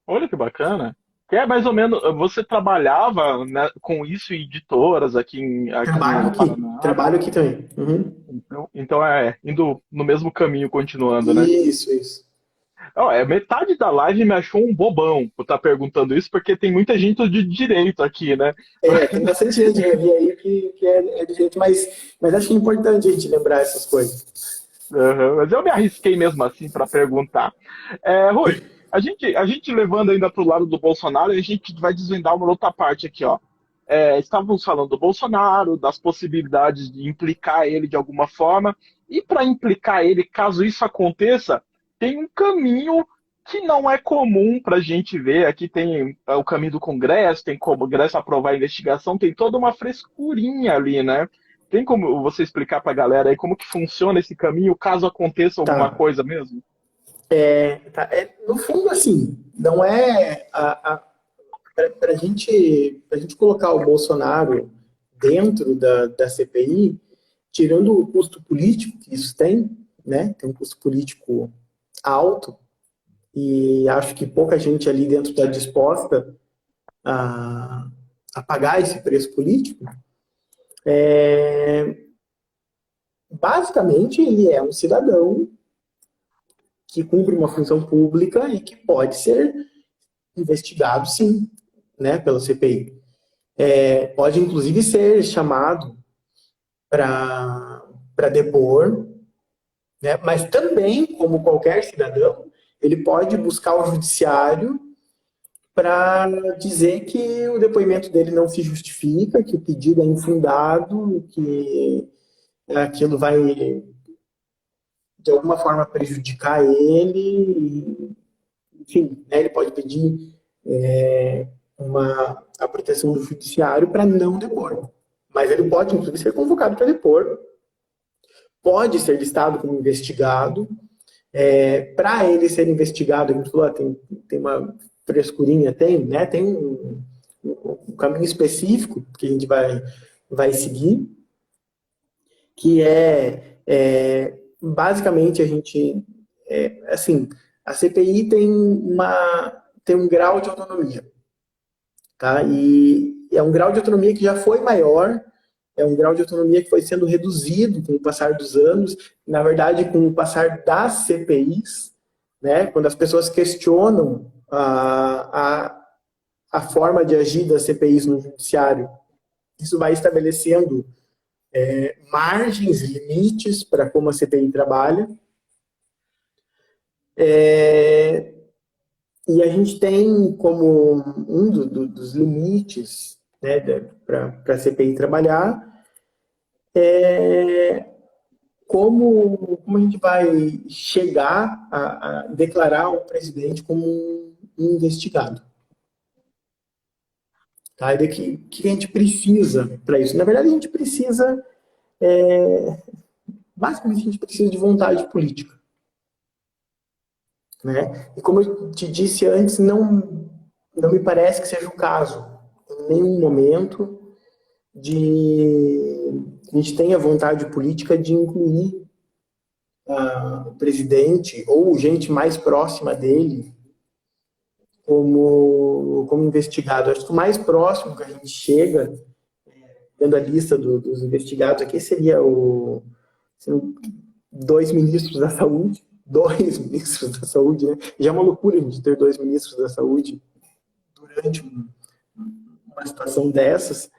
A: Olha que bacana. Que é mais ou menos, você trabalhava, né, com isso em editoras aqui no Paraná.
B: Trabalho aqui também. Uhum.
A: Então é indo no mesmo caminho, continuando, né?
B: Isso.
A: Ó, metade da live me achou um bobão por estar perguntando isso, porque tem muita gente de direito aqui, né?
B: Tem bastante gente aí que é do jeito, mas acho que é importante a gente lembrar essas coisas.
A: Uhum, mas eu me arrisquei mesmo assim para perguntar. Rui, a gente levando ainda para o lado do Bolsonaro, a gente vai desvendar uma outra parte aqui, ó. Estávamos falando do Bolsonaro, das possibilidades de implicar ele de alguma forma, e para implicar ele, caso isso aconteça, tem um caminho que não é comum para a gente ver. Aqui tem o caminho do Congresso, tem como o Congresso aprovar a investigação, tem toda uma frescurinha ali, né? Tem como você explicar para a galera aí como que funciona esse caminho, caso aconteça alguma
B: Tá.
A: coisa mesmo?
B: No fundo, assim, não é para a gente colocar o Bolsonaro dentro da CPI, tirando o custo político que isso tem, né? Tem um custo político alto, e acho que pouca gente ali dentro está disposta a, a pagar esse preço político. Basicamente, ele é um cidadão que cumpre uma função pública e que pode ser investigado, sim, né, pela CPI. Pode, inclusive, ser chamado para depor, né, mas também, como qualquer cidadão, ele pode buscar o judiciário para dizer que o depoimento dele não se justifica, que o pedido é infundado, que aquilo vai, de alguma forma, prejudicar ele. Enfim, né, ele pode pedir a proteção do judiciário para não depor. Mas ele pode, inclusive, ser convocado para depor, pode ser listado como investigado. Para ele ser investigado, a gente falou, tem uma frescurinha, né? Tem um caminho específico que a gente vai seguir, que basicamente, a gente, assim, a CPI tem um grau de autonomia, tá? E é um grau de autonomia que já foi maior, é um grau de autonomia que foi sendo reduzido com o passar dos anos, na verdade, com o passar das CPIs, né? Quando as pessoas questionam a forma de agir das CPIs no judiciário, isso vai estabelecendo margens e limites para como a CPI trabalha. E a gente tem como um dos limites, né, para a CPI trabalhar como a gente vai chegar a declarar o presidente como um investigado. Tá? E daqui, o que a gente precisa para isso? Na verdade, a gente precisa, basicamente, a gente precisa de vontade política. Né? E como eu te disse antes, não me parece que seja o caso, em nenhum momento, a gente tenha vontade política de incluir o presidente ou gente mais próxima dele como investigado. Acho que o mais próximo que a gente chega, vendo a lista dos investigados aqui, seria dois ministros da saúde, né? Já é uma loucura a gente ter dois ministros da saúde durante uma situação dessas,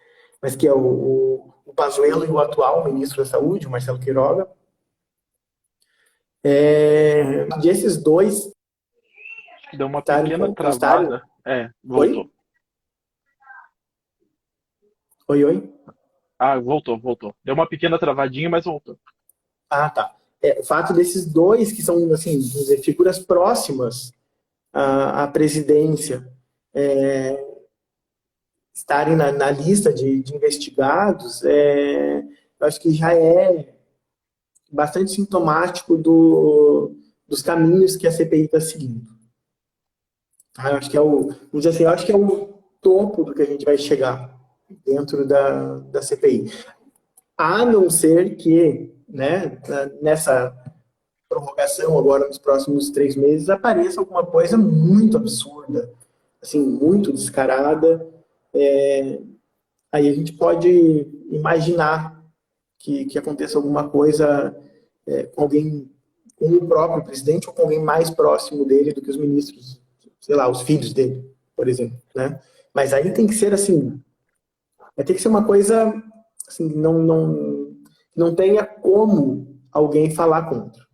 B: mas que é o Pazuello e o atual ministro da saúde, o Marcelo Queiroga. Desses dois...
A: Deu uma pequena travada. Voltou.
B: Oi?
A: Voltou. Deu uma pequena travadinha, mas voltou.
B: Ah, tá. O fato desses dois, que são, assim, dizer, figuras próximas à presidência, estarem na lista de investigados, eu acho que já é bastante sintomático dos caminhos que a CPI está seguindo. Eu acho que vamos dizer assim, eu acho que é o topo do que a gente vai chegar dentro da CPI. A não ser que, né, nessa prorrogação agora nos próximos 3 meses, apareça alguma coisa muito absurda, assim, muito descarada. Aí a gente pode imaginar que aconteça alguma coisa com alguém, com o próprio presidente ou com alguém mais próximo dele do que os ministros, sei lá, os filhos dele, por exemplo, né? Mas aí tem que ser assim, vai ter que ser uma coisa assim, não tenha como alguém falar contra.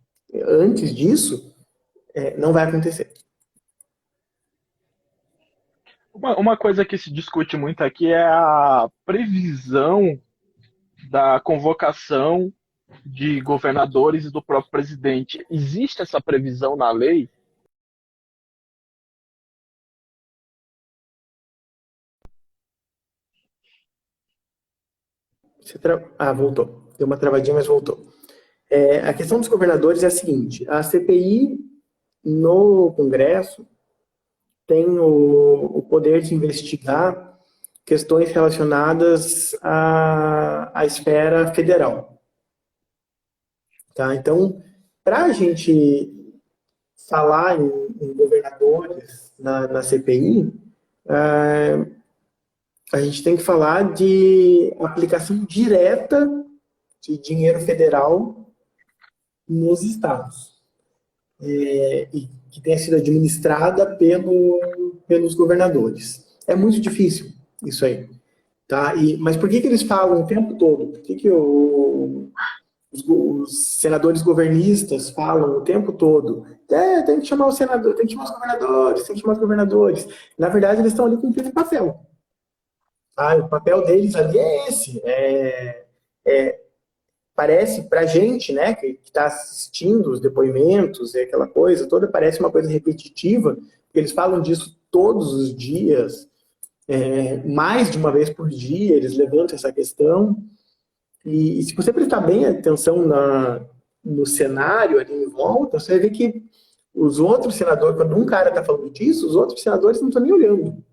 B: Antes disso, não vai acontecer.
A: Uma coisa que se discute muito aqui é a previsão da convocação de governadores e do próprio presidente. Existe essa previsão na lei?
B: Voltou. Deu uma travadinha, mas voltou. A questão dos governadores é a seguinte: a CPI no Congresso tem o poder de investigar questões relacionadas à esfera federal. Tá? Então, para a gente falar em governadores na CPI, a gente tem que falar de aplicação direta de dinheiro federal nos estados. E que tenha sido administrada pelos governadores. É muito difícil isso aí. Tá? Mas por que eles falam o tempo todo? Por que os senadores governistas falam o tempo todo? Tem que chamar o senador, tem que chamar os governadores, tem que chamar os governadores. Na verdade, eles estão ali cumprindo papel. O papel deles ali é esse. Parece pra gente, né, que está assistindo os depoimentos e aquela coisa toda, parece uma coisa repetitiva, porque eles falam disso todos os dias, mais de uma vez por dia, eles levantam essa questão. E se você prestar bem atenção no cenário ali em volta, você vai ver que os outros senadores, quando um cara está falando disso, os outros senadores não estão nem olhando.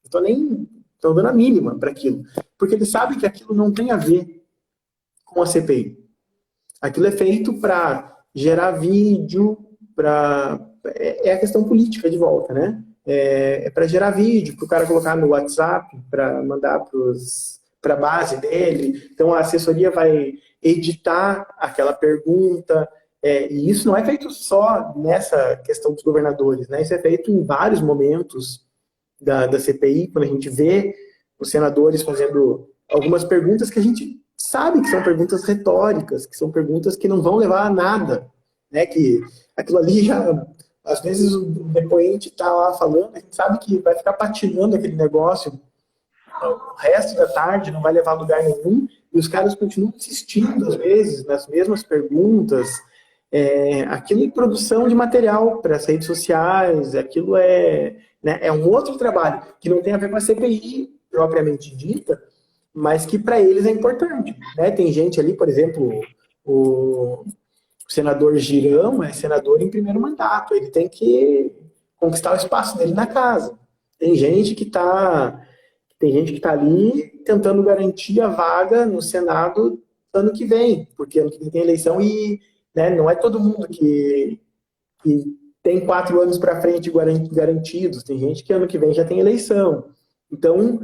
B: Estão dando a mínima para aquilo. Porque eles sabem que aquilo não tem a ver com a CPI. Aquilo é feito para gerar vídeo, é a questão política de volta, né? É para gerar vídeo, para o cara colocar no WhatsApp, para mandar para a base dele. Então, a assessoria vai editar aquela pergunta. E isso não é feito só nessa questão dos governadores, né? Isso é feito em vários momentos da CPI, quando a gente vê os senadores fazendo algumas perguntas que a gente sabe que são perguntas retóricas, que são perguntas que não vão levar a nada, né? Que aquilo ali já, às vezes o depoente está lá falando, a gente sabe que vai ficar patinando aquele negócio o resto da tarde, não vai levar a lugar nenhum, e os caras continuam insistindo, às vezes, nas mesmas perguntas. Aquilo é produção de material para as redes sociais, aquilo né, é um outro trabalho que não tem a ver com a CPI propriamente dita, mas que para eles é importante. Né? Tem gente ali, por exemplo, o senador Girão é senador em primeiro mandato, ele tem que conquistar o espaço dele na casa. Tem gente que está ali tentando garantir a vaga no Senado ano que vem, porque ano que vem tem eleição e, né, não é todo mundo que tem 4 anos para frente garantidos. Tem gente que ano que vem já tem eleição. Então,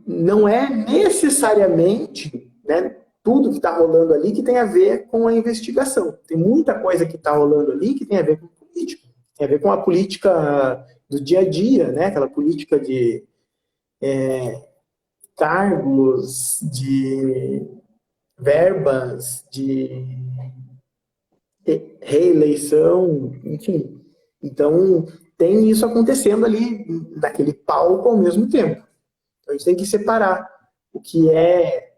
B: não é necessariamente, né, tudo que está rolando ali que tem a ver com a investigação. Tem muita coisa que está rolando ali que tem a ver com política. Tem a ver com a política do dia a dia, né? Aquela política de cargos, de verbas, de reeleição, enfim. Então, tem isso acontecendo ali naquele palco ao mesmo tempo. Então, a gente tem que separar o que é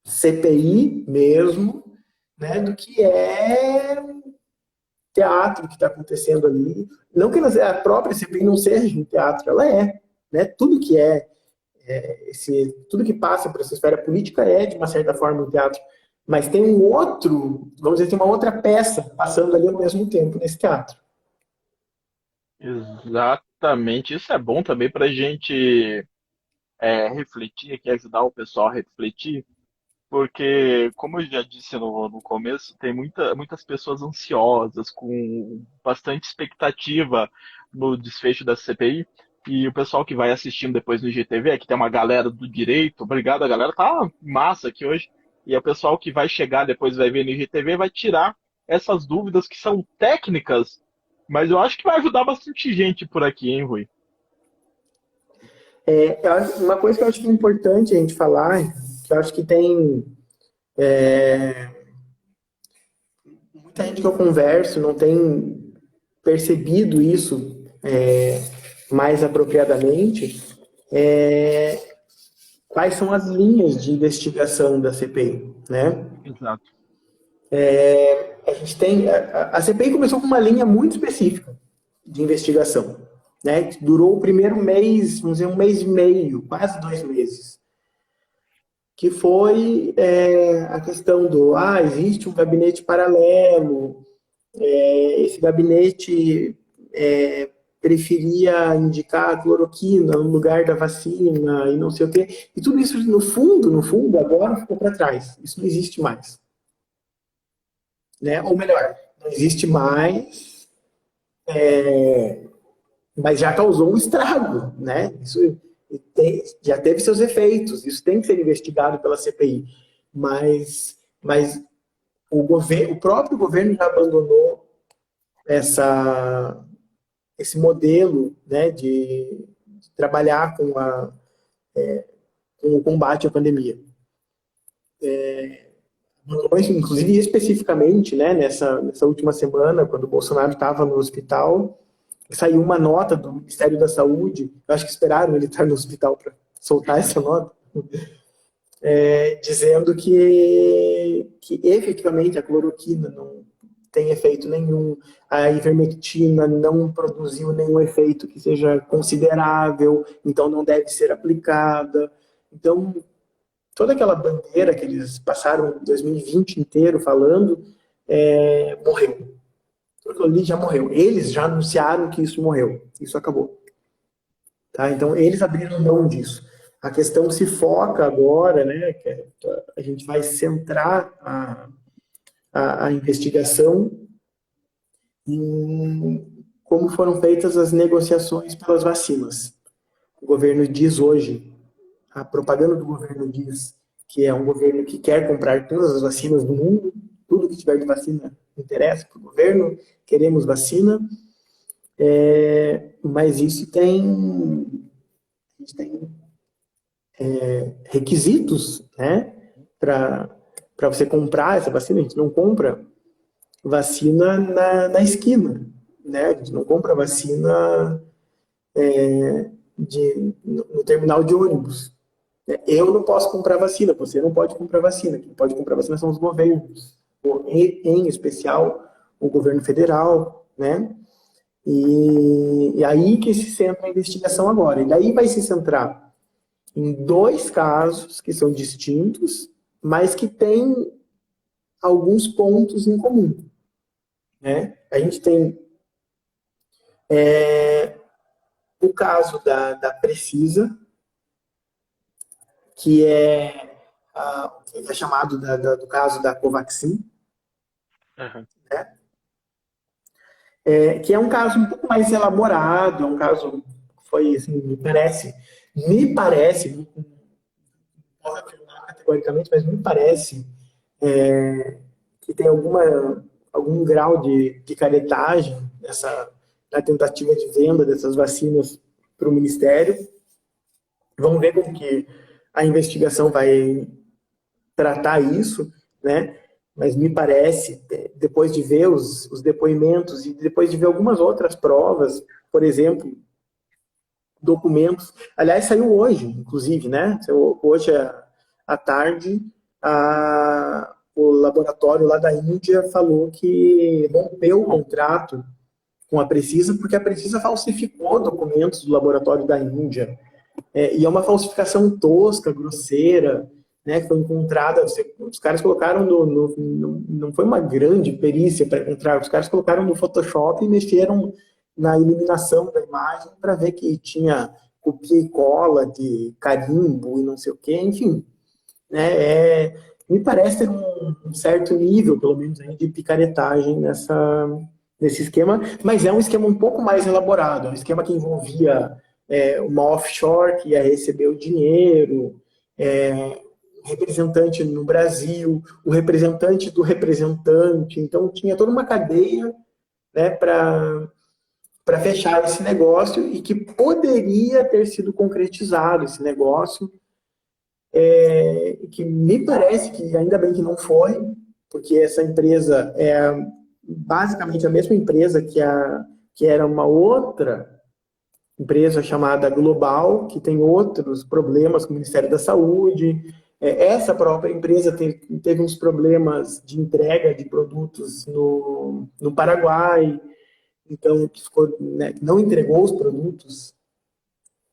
B: CPI mesmo, né, do que é teatro que está acontecendo ali. Não que a própria CPI não seja um teatro, ela é. Né? Tudo que tudo que passa por essa esfera política é, de uma certa forma, um teatro. Mas tem um outro, vamos dizer, tem uma outra peça passando ali ao mesmo tempo nesse teatro.
A: Exatamente. Isso é bom também para a gente refletir, aqui, ajudar o pessoal a refletir, porque, como eu já disse no começo, tem muitas pessoas ansiosas, com bastante expectativa no desfecho da CPI, e o pessoal que vai assistindo depois no IGTV, aqui tem uma galera do direito, obrigado, a galera tá massa aqui hoje, e o pessoal que vai chegar depois vai ver no IGTV vai tirar essas dúvidas que são técnicas, mas eu acho que vai ajudar bastante gente por aqui, hein, Rui?
B: Uma coisa que eu acho que é importante a gente falar, que eu acho que tem muita gente que eu converso não tem percebido isso mais apropriadamente, quais são as linhas de investigação da CPI, né?
A: Exato.
B: A gente tem a CPI começou com uma linha muito específica de investigação, né? Que durou o primeiro mês, vamos dizer, 1 mês e meio, quase 2 meses, que foi a questão existe um gabinete paralelo, esse gabinete preferia indicar a cloroquina no lugar da vacina e não sei o quê. E tudo isso, no fundo, agora ficou para trás. Isso não existe mais. Né? Ou melhor, não existe mais, mas já causou um estrago. Né? Isso já teve seus efeitos. Isso tem que ser investigado pela CPI. Mas o próprio governo já abandonou esse modelo, né, de trabalhar com o combate à pandemia. Inclusive, especificamente, né, nessa última semana, quando o Bolsonaro estava no hospital, saiu uma nota do Ministério da Saúde, eu acho que esperaram ele estar no hospital para soltar essa nota, dizendo que efetivamente a cloroquina não tem efeito nenhum, a ivermectina não produziu nenhum efeito que seja considerável, então não deve ser aplicada. Então, toda aquela bandeira que eles passaram 2020 inteiro falando, morreu. Tudo aquilo ali já morreu. Eles já anunciaram que isso morreu. Isso acabou. Tá? Então, eles abriram mão disso. A questão se foca agora, né, que a gente vai centrar a investigação em como foram feitas as negociações pelas vacinas. O governo diz hoje, a propaganda do governo diz que é um governo que quer comprar todas as vacinas do mundo, tudo que tiver de vacina interessa para o governo, queremos vacina, mas isso a gente tem requisitos, né, para você comprar essa vacina. A gente não compra vacina na esquina, né? A gente não compra vacina no terminal de ônibus. Eu não posso comprar vacina, você não pode comprar vacina. Quem pode comprar vacina são os governos, em especial o governo federal, né? E aí que se centra a investigação agora. E daí vai se centrar em dois casos que são distintos, mas que têm alguns pontos em comum, né? A gente tem o caso da Precisa, que é chamado do caso da Covaxin,
A: Uhum.
B: né? Que é um caso um pouco mais elaborado, é um caso que foi, assim, me parece, não posso afirmar categoricamente, mas me parece que tem algum grau de picaretagem na tentativa de venda dessas vacinas para o Ministério. Vamos ver como que a investigação vai tratar isso, né? Mas me parece, depois de ver os depoimentos e depois de ver algumas outras provas, por exemplo, documentos. Aliás, saiu hoje, inclusive, né? Saiu hoje à tarde, o laboratório lá da Índia falou que rompeu o contrato com a Precisa, porque a Precisa falsificou documentos do laboratório da Índia. E é uma falsificação tosca, grosseira, né, que foi encontrada. Os caras colocaram não foi uma grande perícia para encontrar, os caras colocaram no Photoshop e mexeram na iluminação da imagem para ver que tinha copia e cola de carimbo e não sei o quê, enfim. Né, me parece ter um certo nível, pelo menos, aí, de picaretagem nesse esquema, mas é um esquema um pouco mais elaborado, é um esquema que envolvia uma offshore que ia receber o dinheiro, representante no Brasil, o representante do representante, então tinha toda uma cadeia, né, para fechar esse negócio e que poderia ter sido concretizado esse negócio, que me parece que ainda bem que não foi, porque essa empresa é basicamente a mesma empresa que era uma outra empresa chamada Global, que tem outros problemas com o Ministério da Saúde. Essa própria empresa teve uns problemas de entrega de produtos no Paraguai, então né, não entregou os produtos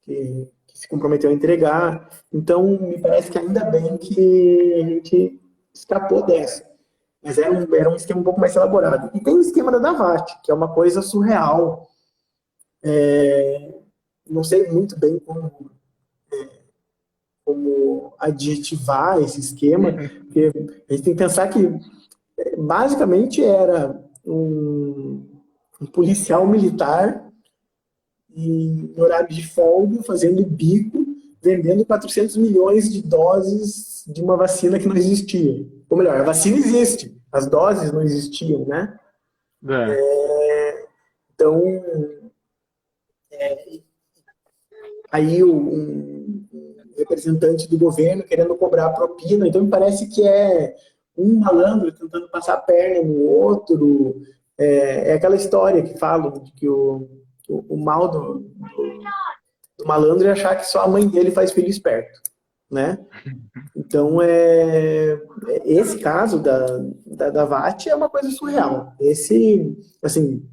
B: que se comprometeu a entregar. Então, me parece que ainda bem que a gente escapou dessa. Mas era um esquema um pouco mais elaborado. E tem o esquema da Davat, que é uma coisa surreal. Não sei muito bem como adjetivar esse esquema, porque a gente tem que pensar que basicamente era um policial militar em horário de folga, fazendo bico, vendendo 400 milhões de doses de uma vacina que não existia. Ou melhor, a vacina existe, as doses não existiam, né? Então, aí um representante do governo querendo cobrar a propina, então me parece que é um malandro tentando passar a perna no outro. É aquela história que falam de que o mal do malandro é achar que só a mãe dele faz filho esperto, né? Então, esse caso da VAT é uma coisa surreal. Esse, assim,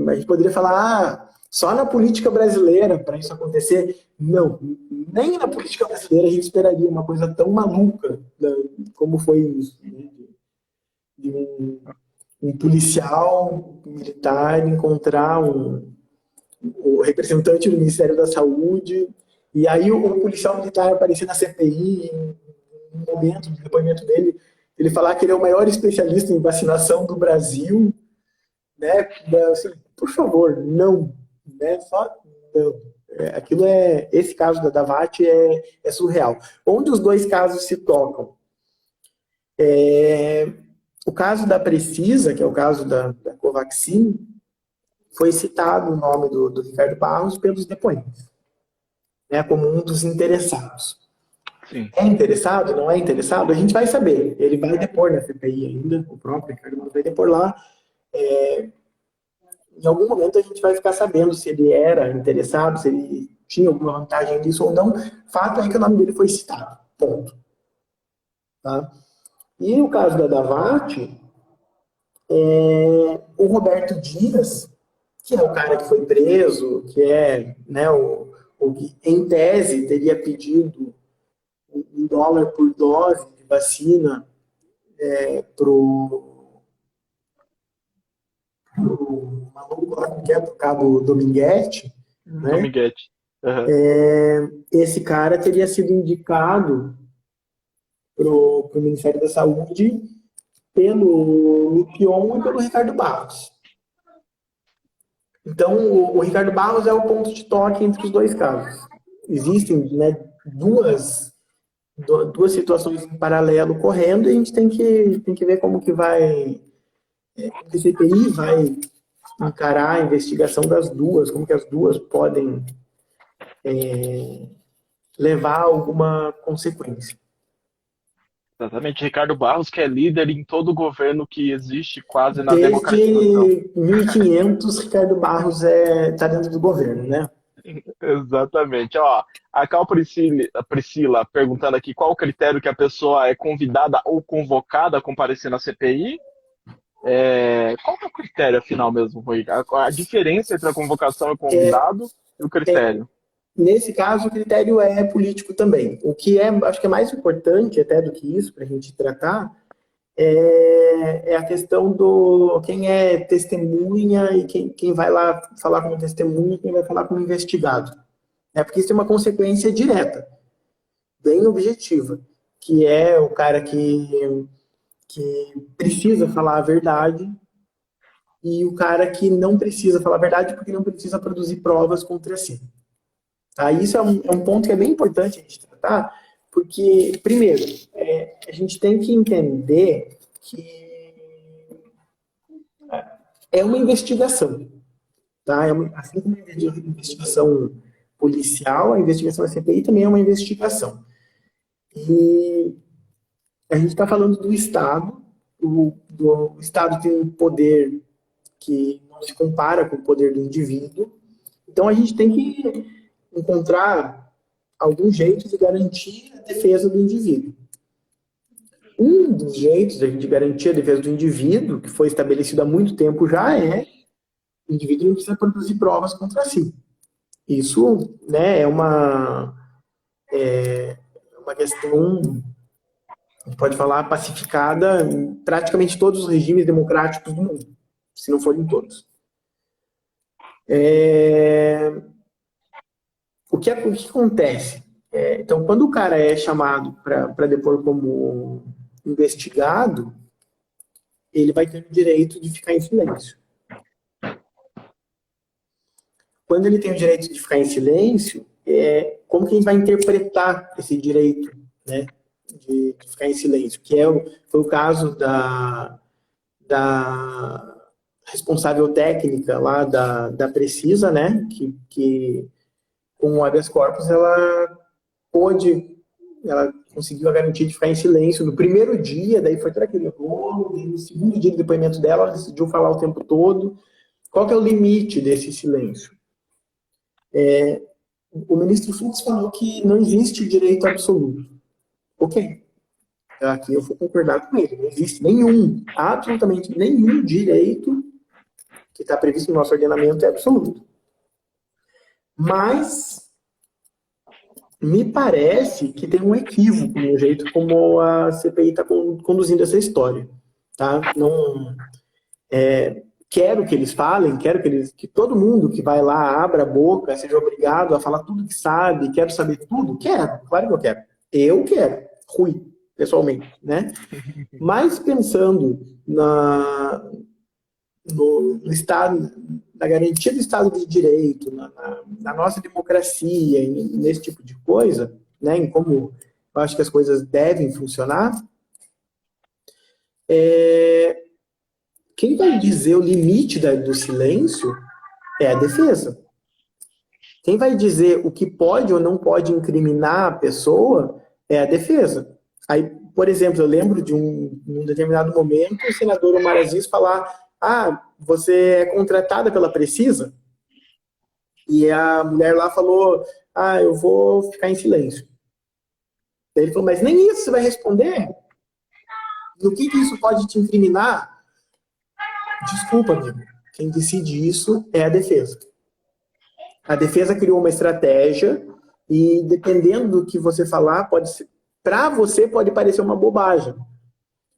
B: a gente poderia falar, só na política brasileira para isso acontecer. Não, nem na política brasileira a gente esperaria uma coisa tão maluca, né, como foi isso, né? De um policial militar encontrar o representante do Ministério da Saúde, e aí o policial militar aparecer na CPI, no momento do depoimento dele, ele falar que ele é o maior especialista em vacinação do Brasil, né? Assim, por favor, não, né? Só não. Esse caso da Davat é surreal. Onde os dois casos se tocam? O caso da Precisa, que é o caso da Covaxin, foi citado o nome do Ricardo Barros pelos depoentes, né, como um dos interessados.
A: Sim.
B: É interessado? Não é interessado? A gente vai saber. Ele vai depor na CPI ainda, o próprio Ricardo Barros vai depor lá. Em algum momento a gente vai ficar sabendo se ele era interessado, se ele tinha alguma vantagem nisso ou não. Fato é que o nome dele foi citado. Ponto. Tá? E no caso da Davat, o Roberto Dias, que é o cara que foi preso, que é, né, o que em tese teria pedido $1 por dose de vacina pro maluco lá que é pro Cabo Dominguete, né?
A: Dominguete. Uhum.
B: Esse cara teria sido indicado pro Ministério da Saúde pelo Lupion e pelo Ricardo Barros. Então, o Ricardo Barros é o ponto de toque entre os dois casos. Existem, né, duas situações em paralelo correndo e a gente tem que ver como que vai, a CPI vai encarar a investigação das duas, como que as duas podem levar a alguma consequência.
A: Exatamente. Ricardo Barros, que é líder em todo o governo que existe quase na
B: Desde
A: democratização.
B: 1500, Ricardo Barros está dentro do governo, né?
A: Exatamente. Ó, a Cal Priscila perguntando aqui qual o critério que a pessoa é convidada ou convocada a comparecer na CPI. Qual que é o critério, afinal, mesmo, Rui? A diferença entre a convocação e o convidado e o critério?
B: Nesse caso, o critério é político também. O que acho que é mais importante até do que isso, para a gente tratar, é a questão do quem é testemunha e quem vai lá falar como testemunha e quem vai falar como investigado. Porque isso tem uma consequência direta, bem objetiva, que é o cara que precisa falar a verdade e o cara que não precisa falar a verdade porque não precisa produzir provas contra si. Tá? Isso é um ponto que é bem importante a gente tratar, porque, primeiro, a gente tem que entender que é uma investigação. Tá? Assim como a investigação policial, a investigação da CPI também é uma investigação. E a gente está falando do Estado. O Estado tem um poder que não se compara com o poder do indivíduo. Então, a gente tem que encontrar algum jeito de garantir a defesa do indivíduo. Um dos jeitos de a gente garantir a defesa do indivíduo, que foi estabelecido há muito tempo já, o indivíduo não precisa produzir provas contra si. Isso, né, é uma questão, a gente pode falar, pacificada em praticamente todos os regimes democráticos do mundo, se não forem todos. O que acontece? Então, quando o cara é chamado para depor como investigado, ele vai ter o direito de ficar em silêncio. Quando ele tem o direito de ficar em silêncio, como que a gente vai interpretar esse direito, né, de ficar em silêncio? Que foi o caso da responsável técnica lá da Precisa, né, que com o habeas corpus ela conseguiu a garantia de ficar em silêncio no primeiro dia, daí foi todo aquele rolo, no segundo dia do depoimento dela, ela decidiu falar o tempo todo. Qual que é o limite desse silêncio? O ministro Fux falou que não existe direito absoluto. Ok. Aqui eu vou concordar com ele. Não existe absolutamente nenhum direito que está previsto no nosso ordenamento é absoluto. Mas me parece que tem um equívoco no jeito como a CPI está conduzindo essa história. Tá? Não, quero que eles falem, quero que todo mundo que vai lá abra a boca, seja obrigado a falar tudo que sabe, quero saber tudo. Quero, claro que eu quero. Eu quero. Rui. pessoalmente, né? Mas pensando no Estado, na garantia do Estado de Direito, na nossa democracia, nesse tipo de coisa, né, em como eu acho que as coisas devem funcionar, quem vai dizer o limite do silêncio é a defesa. Quem vai dizer o que pode ou não pode incriminar a pessoa é a defesa. Aí, por exemplo, eu lembro de um determinado momento o senador Omar Aziz falar: você é contratada pela Precisa? E a mulher lá falou: eu vou ficar em silêncio. Daí ele falou: mas nem isso você vai responder? No que isso pode te incriminar? Desculpa, amigo. Quem decide isso é a defesa. A defesa criou uma estratégia e, dependendo do que você falar, para você pode parecer uma bobagem.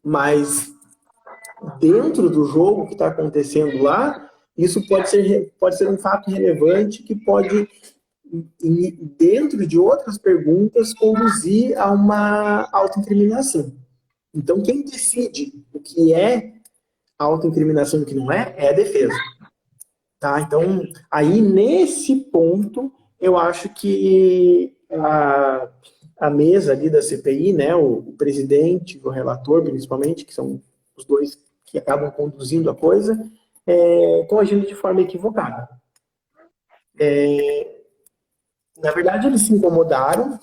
B: Mas dentro do jogo que está acontecendo lá, isso pode ser um fato relevante que pode, dentro de outras perguntas, conduzir a uma autoincriminação. Então, quem decide o que é autoincriminação e o que não é a defesa. Tá? Então, aí, nesse ponto, eu acho que a mesa ali da CPI, né, o presidente, o relator, principalmente, que são os dois que acabam conduzindo a coisa, estão agindo de forma equivocada. Na verdade, eles se incomodaram,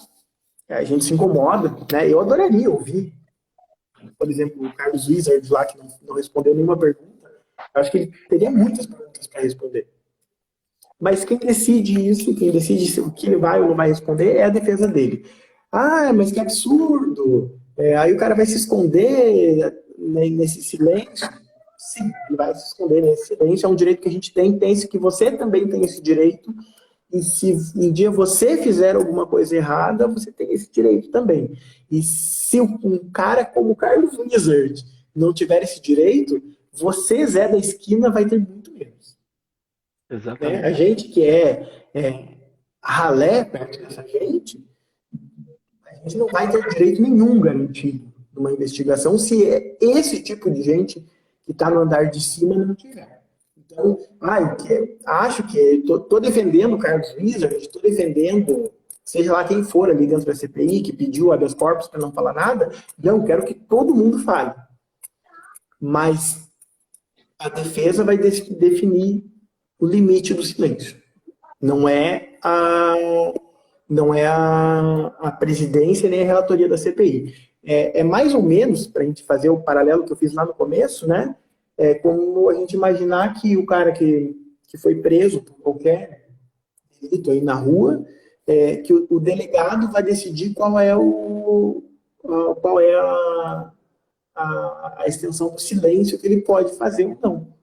B: a gente se incomoda, né? Eu adoraria ouvir, por exemplo, o Carlos Wizard lá, que não respondeu nenhuma pergunta. Eu acho que ele teria muitas perguntas para responder. Mas quem decide isso, quem decide o que ele vai ou não vai responder é a defesa dele. Mas que absurdo! Aí o cara vai se esconder nesse silêncio. Sim, ele vai se esconder nesse silêncio. É um direito que a gente tem. Pense que você também tem esse direito. E se um dia você fizer alguma coisa errada, você tem esse direito também. E se um cara como o Carlos Wizard não tiver esse direito, você, Zé da esquina, vai ter muito menos.
A: Exatamente.
B: A gente que é ralé perto dessa gente, a gente não vai ter direito nenhum garantido numa investigação se esse tipo de gente que está no andar de cima não tiver. Então, acho que estou defendendo o Carlos Wizard, estou defendendo, seja lá quem for ali dentro da CPI, que pediu habeas corpus para não falar nada, não, quero que todo mundo fale. Mas a defesa vai definir o limite do silêncio. Não é a presidência nem a relatoria da CPI. É mais ou menos, para a gente fazer o paralelo que eu fiz lá no começo, né? É como a gente imaginar que o cara que foi preso por qualquer delito aí na rua, que o delegado vai decidir qual é a extensão do silêncio que ele pode fazer ou não.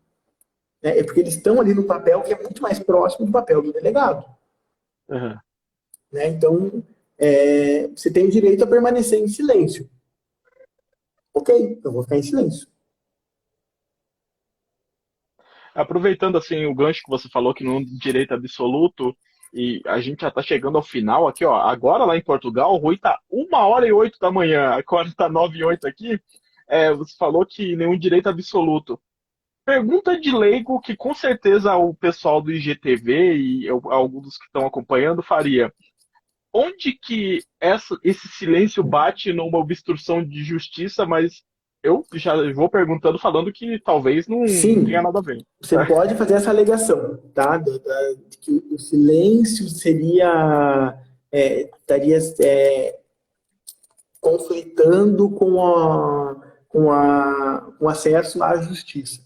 B: É porque eles estão ali no papel que é muito mais próximo do papel do delegado.
A: Uhum.
B: Né? Então, você tem o direito a permanecer em silêncio. Ok, eu vou ficar em silêncio.
A: Aproveitando assim o gancho que você falou que não é um direito absoluto, e a gente já está chegando ao final aqui, ó. Agora lá em Portugal, o Rui tá 1h08 da manhã, agora está 9h08 aqui. Você falou que nenhum direito absoluto. Pergunta de leigo que com certeza o pessoal do IGTV e alguns que estão acompanhando faria. Onde que esse silêncio bate numa obstrução de justiça, mas eu já vou perguntando falando que talvez não tenha nada a ver.
B: Você pode fazer essa alegação, tá? De que o silêncio estaria conflitando com o acesso à justiça.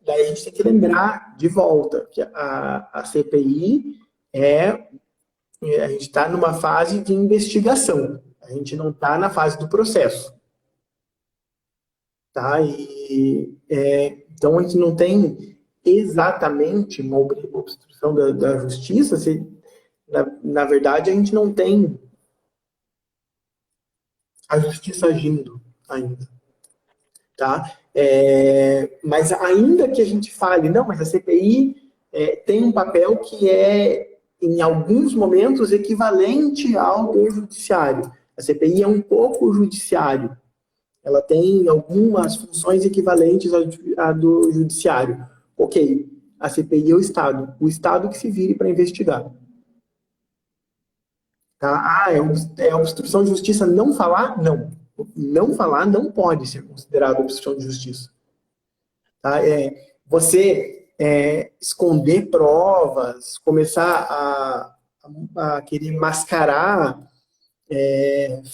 B: Daí a gente tem que lembrar de volta que a CPI a gente está numa fase de investigação, a gente não está na fase do processo. Tá? Então a gente não tem exatamente uma obstrução da justiça, na verdade a gente não tem a justiça agindo ainda. Tá? Mas ainda que a gente fale, não, mas a CPI tem um papel que é, em alguns momentos, equivalente ao do judiciário. A CPI é um pouco judiciário. Ela tem algumas funções equivalentes à do judiciário. Ok, a CPI é o Estado que se vire para investigar. Tá? É obstrução de justiça não falar? Não. Não falar não pode ser considerado obstrução de justiça. Tá? Você esconder provas, começar a querer mascarar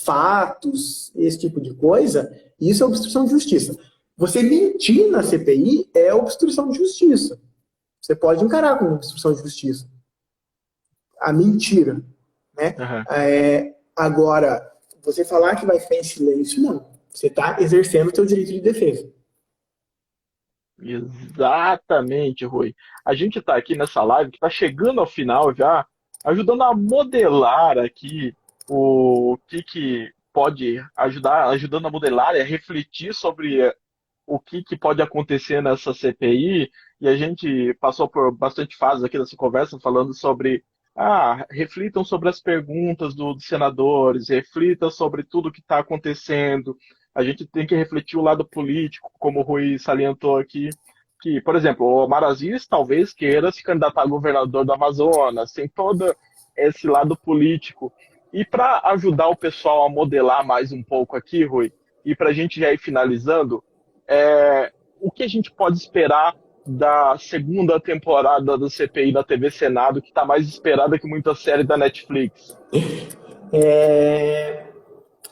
B: fatos, esse tipo de coisa, isso é obstrução de justiça. Você mentir na CPI é obstrução de justiça. Você pode encarar como obstrução de justiça. A mentira. Né?
A: Uhum.
B: Agora, você falar que vai ficar em silêncio, não. Você está exercendo o seu direito de defesa.
A: Exatamente, Rui. A gente está aqui nessa live que está chegando ao final já, ajudando a modelar aqui o que pode ajudar, ajudando a modelar e a refletir sobre o que pode acontecer nessa CPI, e a gente passou por bastante fases aqui nessa conversa falando sobre, reflitam sobre as perguntas dos senadores, reflitam sobre tudo que está acontecendo. A gente tem que refletir o lado político, como o Rui salientou aqui, que, por exemplo, o Omar Aziz talvez queira se candidatar a governador do Amazonas, tem todo esse lado político. E para ajudar o pessoal a modelar mais um pouco aqui, Rui, e para a gente já ir finalizando, o que a gente pode esperar da segunda temporada do CPI da TV Senado, que está mais esperada que muita série da Netflix?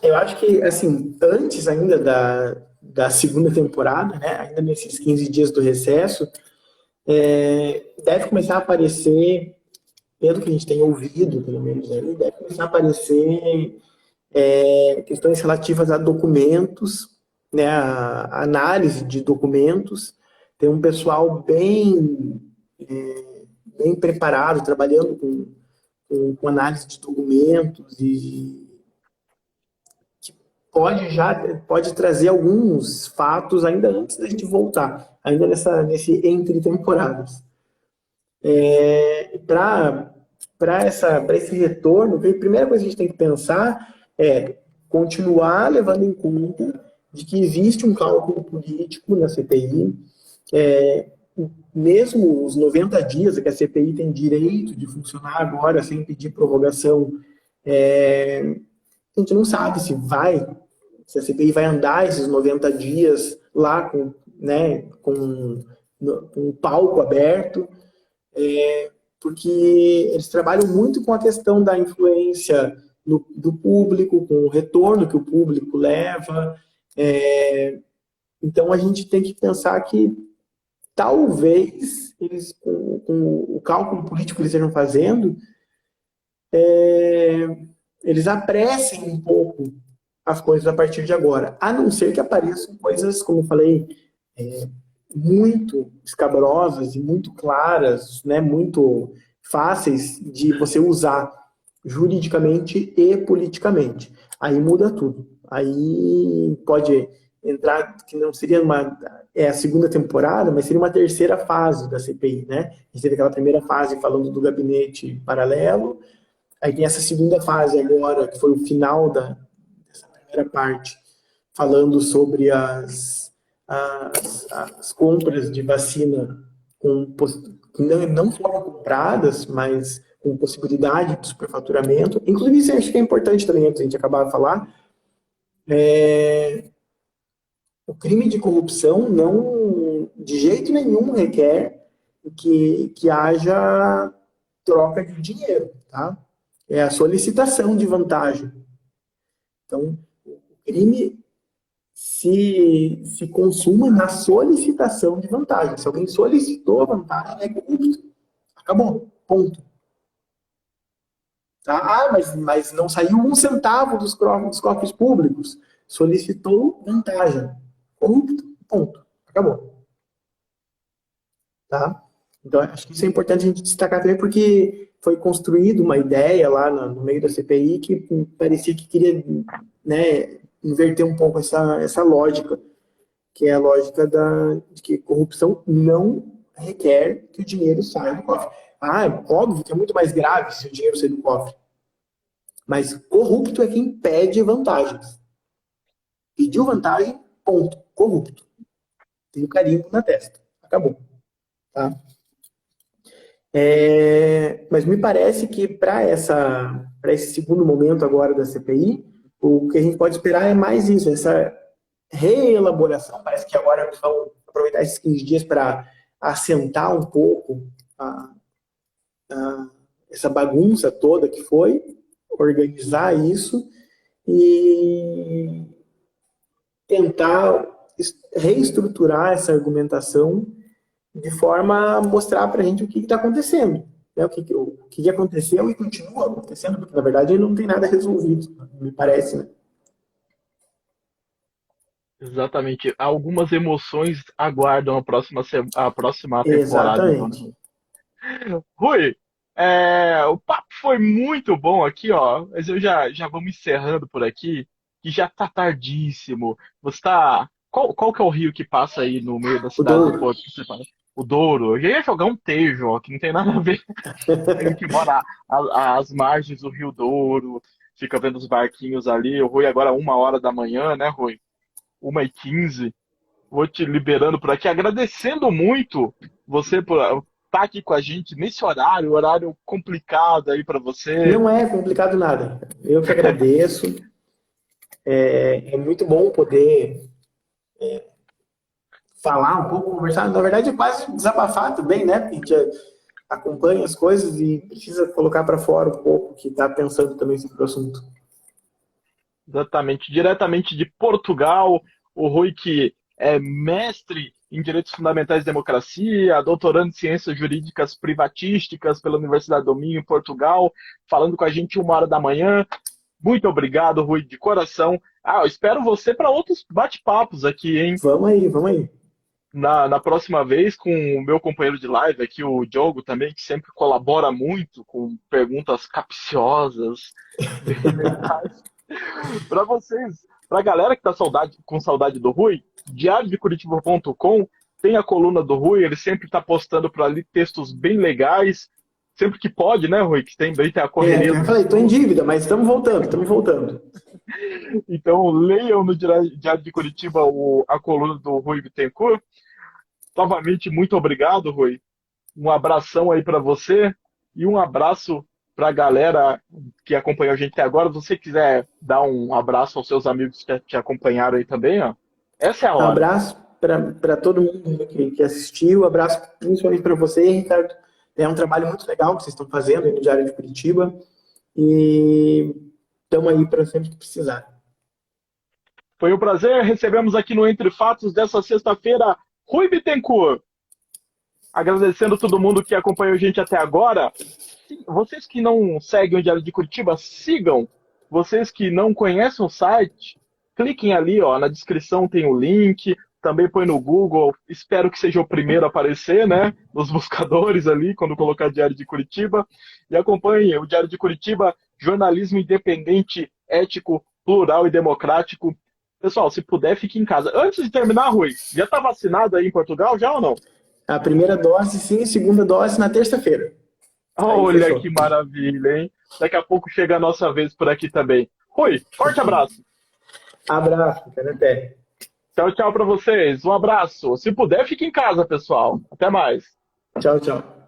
B: Eu acho que, assim, antes ainda da segunda temporada, né, ainda nesses 15 dias do recesso, deve começar a aparecer, pelo que a gente tem ouvido, pelo menos, aí, deve começar a aparecer questões relativas a documentos, né, a análise de documentos. Tem um pessoal bem preparado, trabalhando com análise de documentos e que pode trazer alguns fatos ainda antes da gente voltar, ainda nesse entre temporadas. Para esse retorno, a primeira coisa que a gente tem que pensar é continuar levando em conta de que existe um cálculo político na CPI, mesmo os 90 dias que a CPI tem direito de funcionar agora sem pedir prorrogação, a gente não sabe se a CPI vai andar esses 90 dias lá com o palco aberto, porque eles trabalham muito com a questão da influência do público, com o retorno que o público leva. Então a gente tem que pensar que talvez eles, com o cálculo político que eles estejam fazendo, eles apressem um pouco as coisas a partir de agora, a não ser que apareçam coisas, como eu falei, muito escabrosas e muito claras, né, muito fáceis de você usar juridicamente e politicamente. Aí muda tudo. Aí pode entrar, que não seria a segunda temporada, mas seria uma terceira fase da CPI, né? A gente teve aquela primeira fase falando do gabinete paralelo, aí tem essa segunda fase agora, que foi o final dessa primeira parte, falando sobre as compras de vacina que não foram compradas, mas com possibilidade de superfaturamento. Inclusive, isso eu acho que é importante também, antes de a gente acabar de falar, o crime de corrupção não, de jeito nenhum, requer que haja troca de dinheiro, tá? É a solicitação de vantagem. Então, o crime se consuma na solicitação de vantagem. Se alguém solicitou a vantagem, é corrupto. Acabou. Ponto. Tá? Mas não saiu um centavo dos cofres públicos. Solicitou vantagem. Corrupto. Ponto. Acabou. Tá? Então, acho que isso é importante a gente destacar também, porque foi construída uma ideia lá no meio da CPI que parecia que queria, né, inverter um pouco essa lógica, que é a lógica de que corrupção não requer que o dinheiro saia do cofre. Óbvio que é muito mais grave se o dinheiro sair do cofre. Mas corrupto é quem pede vantagens. Pediu vantagem, ponto. Corrupto. Tem o carimbo na testa. Acabou. Tá? Mas me parece que para esse segundo momento agora da CPI, o que a gente pode esperar é mais isso, essa reelaboração. Parece que agora eles vão aproveitar esses 15 dias para assentar um pouco essa bagunça toda que foi, organizar isso e tentar reestruturar essa argumentação de forma a mostrar para a gente o que está acontecendo. Né? O que aconteceu e continua acontecendo, porque na verdade não tem nada resolvido, me parece, né?
A: Exatamente. Algumas emoções aguardam a próxima temporada, então, né?
B: Exatamente.
A: Rui, o papo foi muito bom aqui, ó, mas eu já vamos encerrando por aqui, que já tá tardíssimo. Você tá. Qual que é o rio que passa aí no meio da
B: O
A: cidade do
B: Douro.
A: Porto? Que você fala? O Douro. Eu já ia jogar um Tejo, ó, que não tem nada a ver. Ele que mora às margens do Rio Douro, fica vendo os barquinhos ali. O Rui agora 1 hora da manhã, né, Rui? 1h15. Vou te liberando por aqui, agradecendo muito você por estar aqui com a gente nesse horário complicado aí para você.
B: Não é complicado nada. Eu que agradeço. É muito bom poder falar um pouco, conversar. Na verdade, é quase desabafar também, né? Porque a gente acompanha as coisas e precisa colocar para fora um pouco o que está pensando também sobre o assunto.
A: Exatamente, diretamente de Portugal, o Rui que é mestre em Direitos Fundamentais e Democracia, doutorando em Ciências Jurídicas Privatísticas pela Universidade do Minho, em Portugal, falando com a gente 1 hora da manhã. Muito obrigado, Rui, de coração. Eu espero você para outros bate-papos aqui, hein?
B: Vamos aí, vamos aí.
A: Na próxima vez com o meu companheiro de live aqui, o Diogo, também, que sempre colabora muito com perguntas capciosas, bem legais. Para vocês, para a galera que está com saudade do Rui, diariodecuritiba.com tem a coluna do Rui, ele sempre está postando por ali textos bem legais, sempre que pode, né, Rui? Que tem a correria
B: Eu
A: do
B: falei, estou em
A: estudo.
B: dívida, mas estamos voltando, estamos voltando.
A: Então, leiam no Diário de Curitiba a coluna do Rui Bittencourt. Novamente, muito obrigado, Rui. Um abração aí para você e um abraço para a galera que acompanhou a gente até agora. Se você quiser dar um abraço aos seus amigos que te acompanharam aí também, ó, essa é a
B: Um
A: hora.
B: abraço para todo mundo que assistiu, um abraço principalmente para você, Ricardo. É um trabalho muito legal que vocês estão fazendo aí no Diário de Curitiba e estamos aí para sempre que precisar.
A: Foi um prazer. Recebemos aqui no Entre Fatos dessa sexta-feira Rui Bittencourt. Agradecendo todo mundo que acompanhou a gente até agora. Vocês que não seguem o Diário de Curitiba, sigam. Vocês que não conhecem o site, cliquem ali, ó, na descrição tem o link. Também põe no Google. Espero que seja o primeiro a aparecer, né? Nos buscadores ali, quando colocar Diário de Curitiba. E acompanhem o Diário de Curitiba, jornalismo independente, ético, plural e democrático. Pessoal, se puder, fique em casa. Antes de terminar, Rui, já está vacinado aí em Portugal, já ou não?
B: A primeira dose, sim, a segunda dose na terça-feira. Aí
A: Olha
B: fechou.
A: que maravilha, hein? Daqui a pouco chega a nossa vez por aqui também. Rui, forte abraço.
B: Abraço, cara, até.
A: Tchau, tchau para vocês. Um abraço. Se puder, fique em casa, pessoal. Até mais.
B: Tchau, tchau.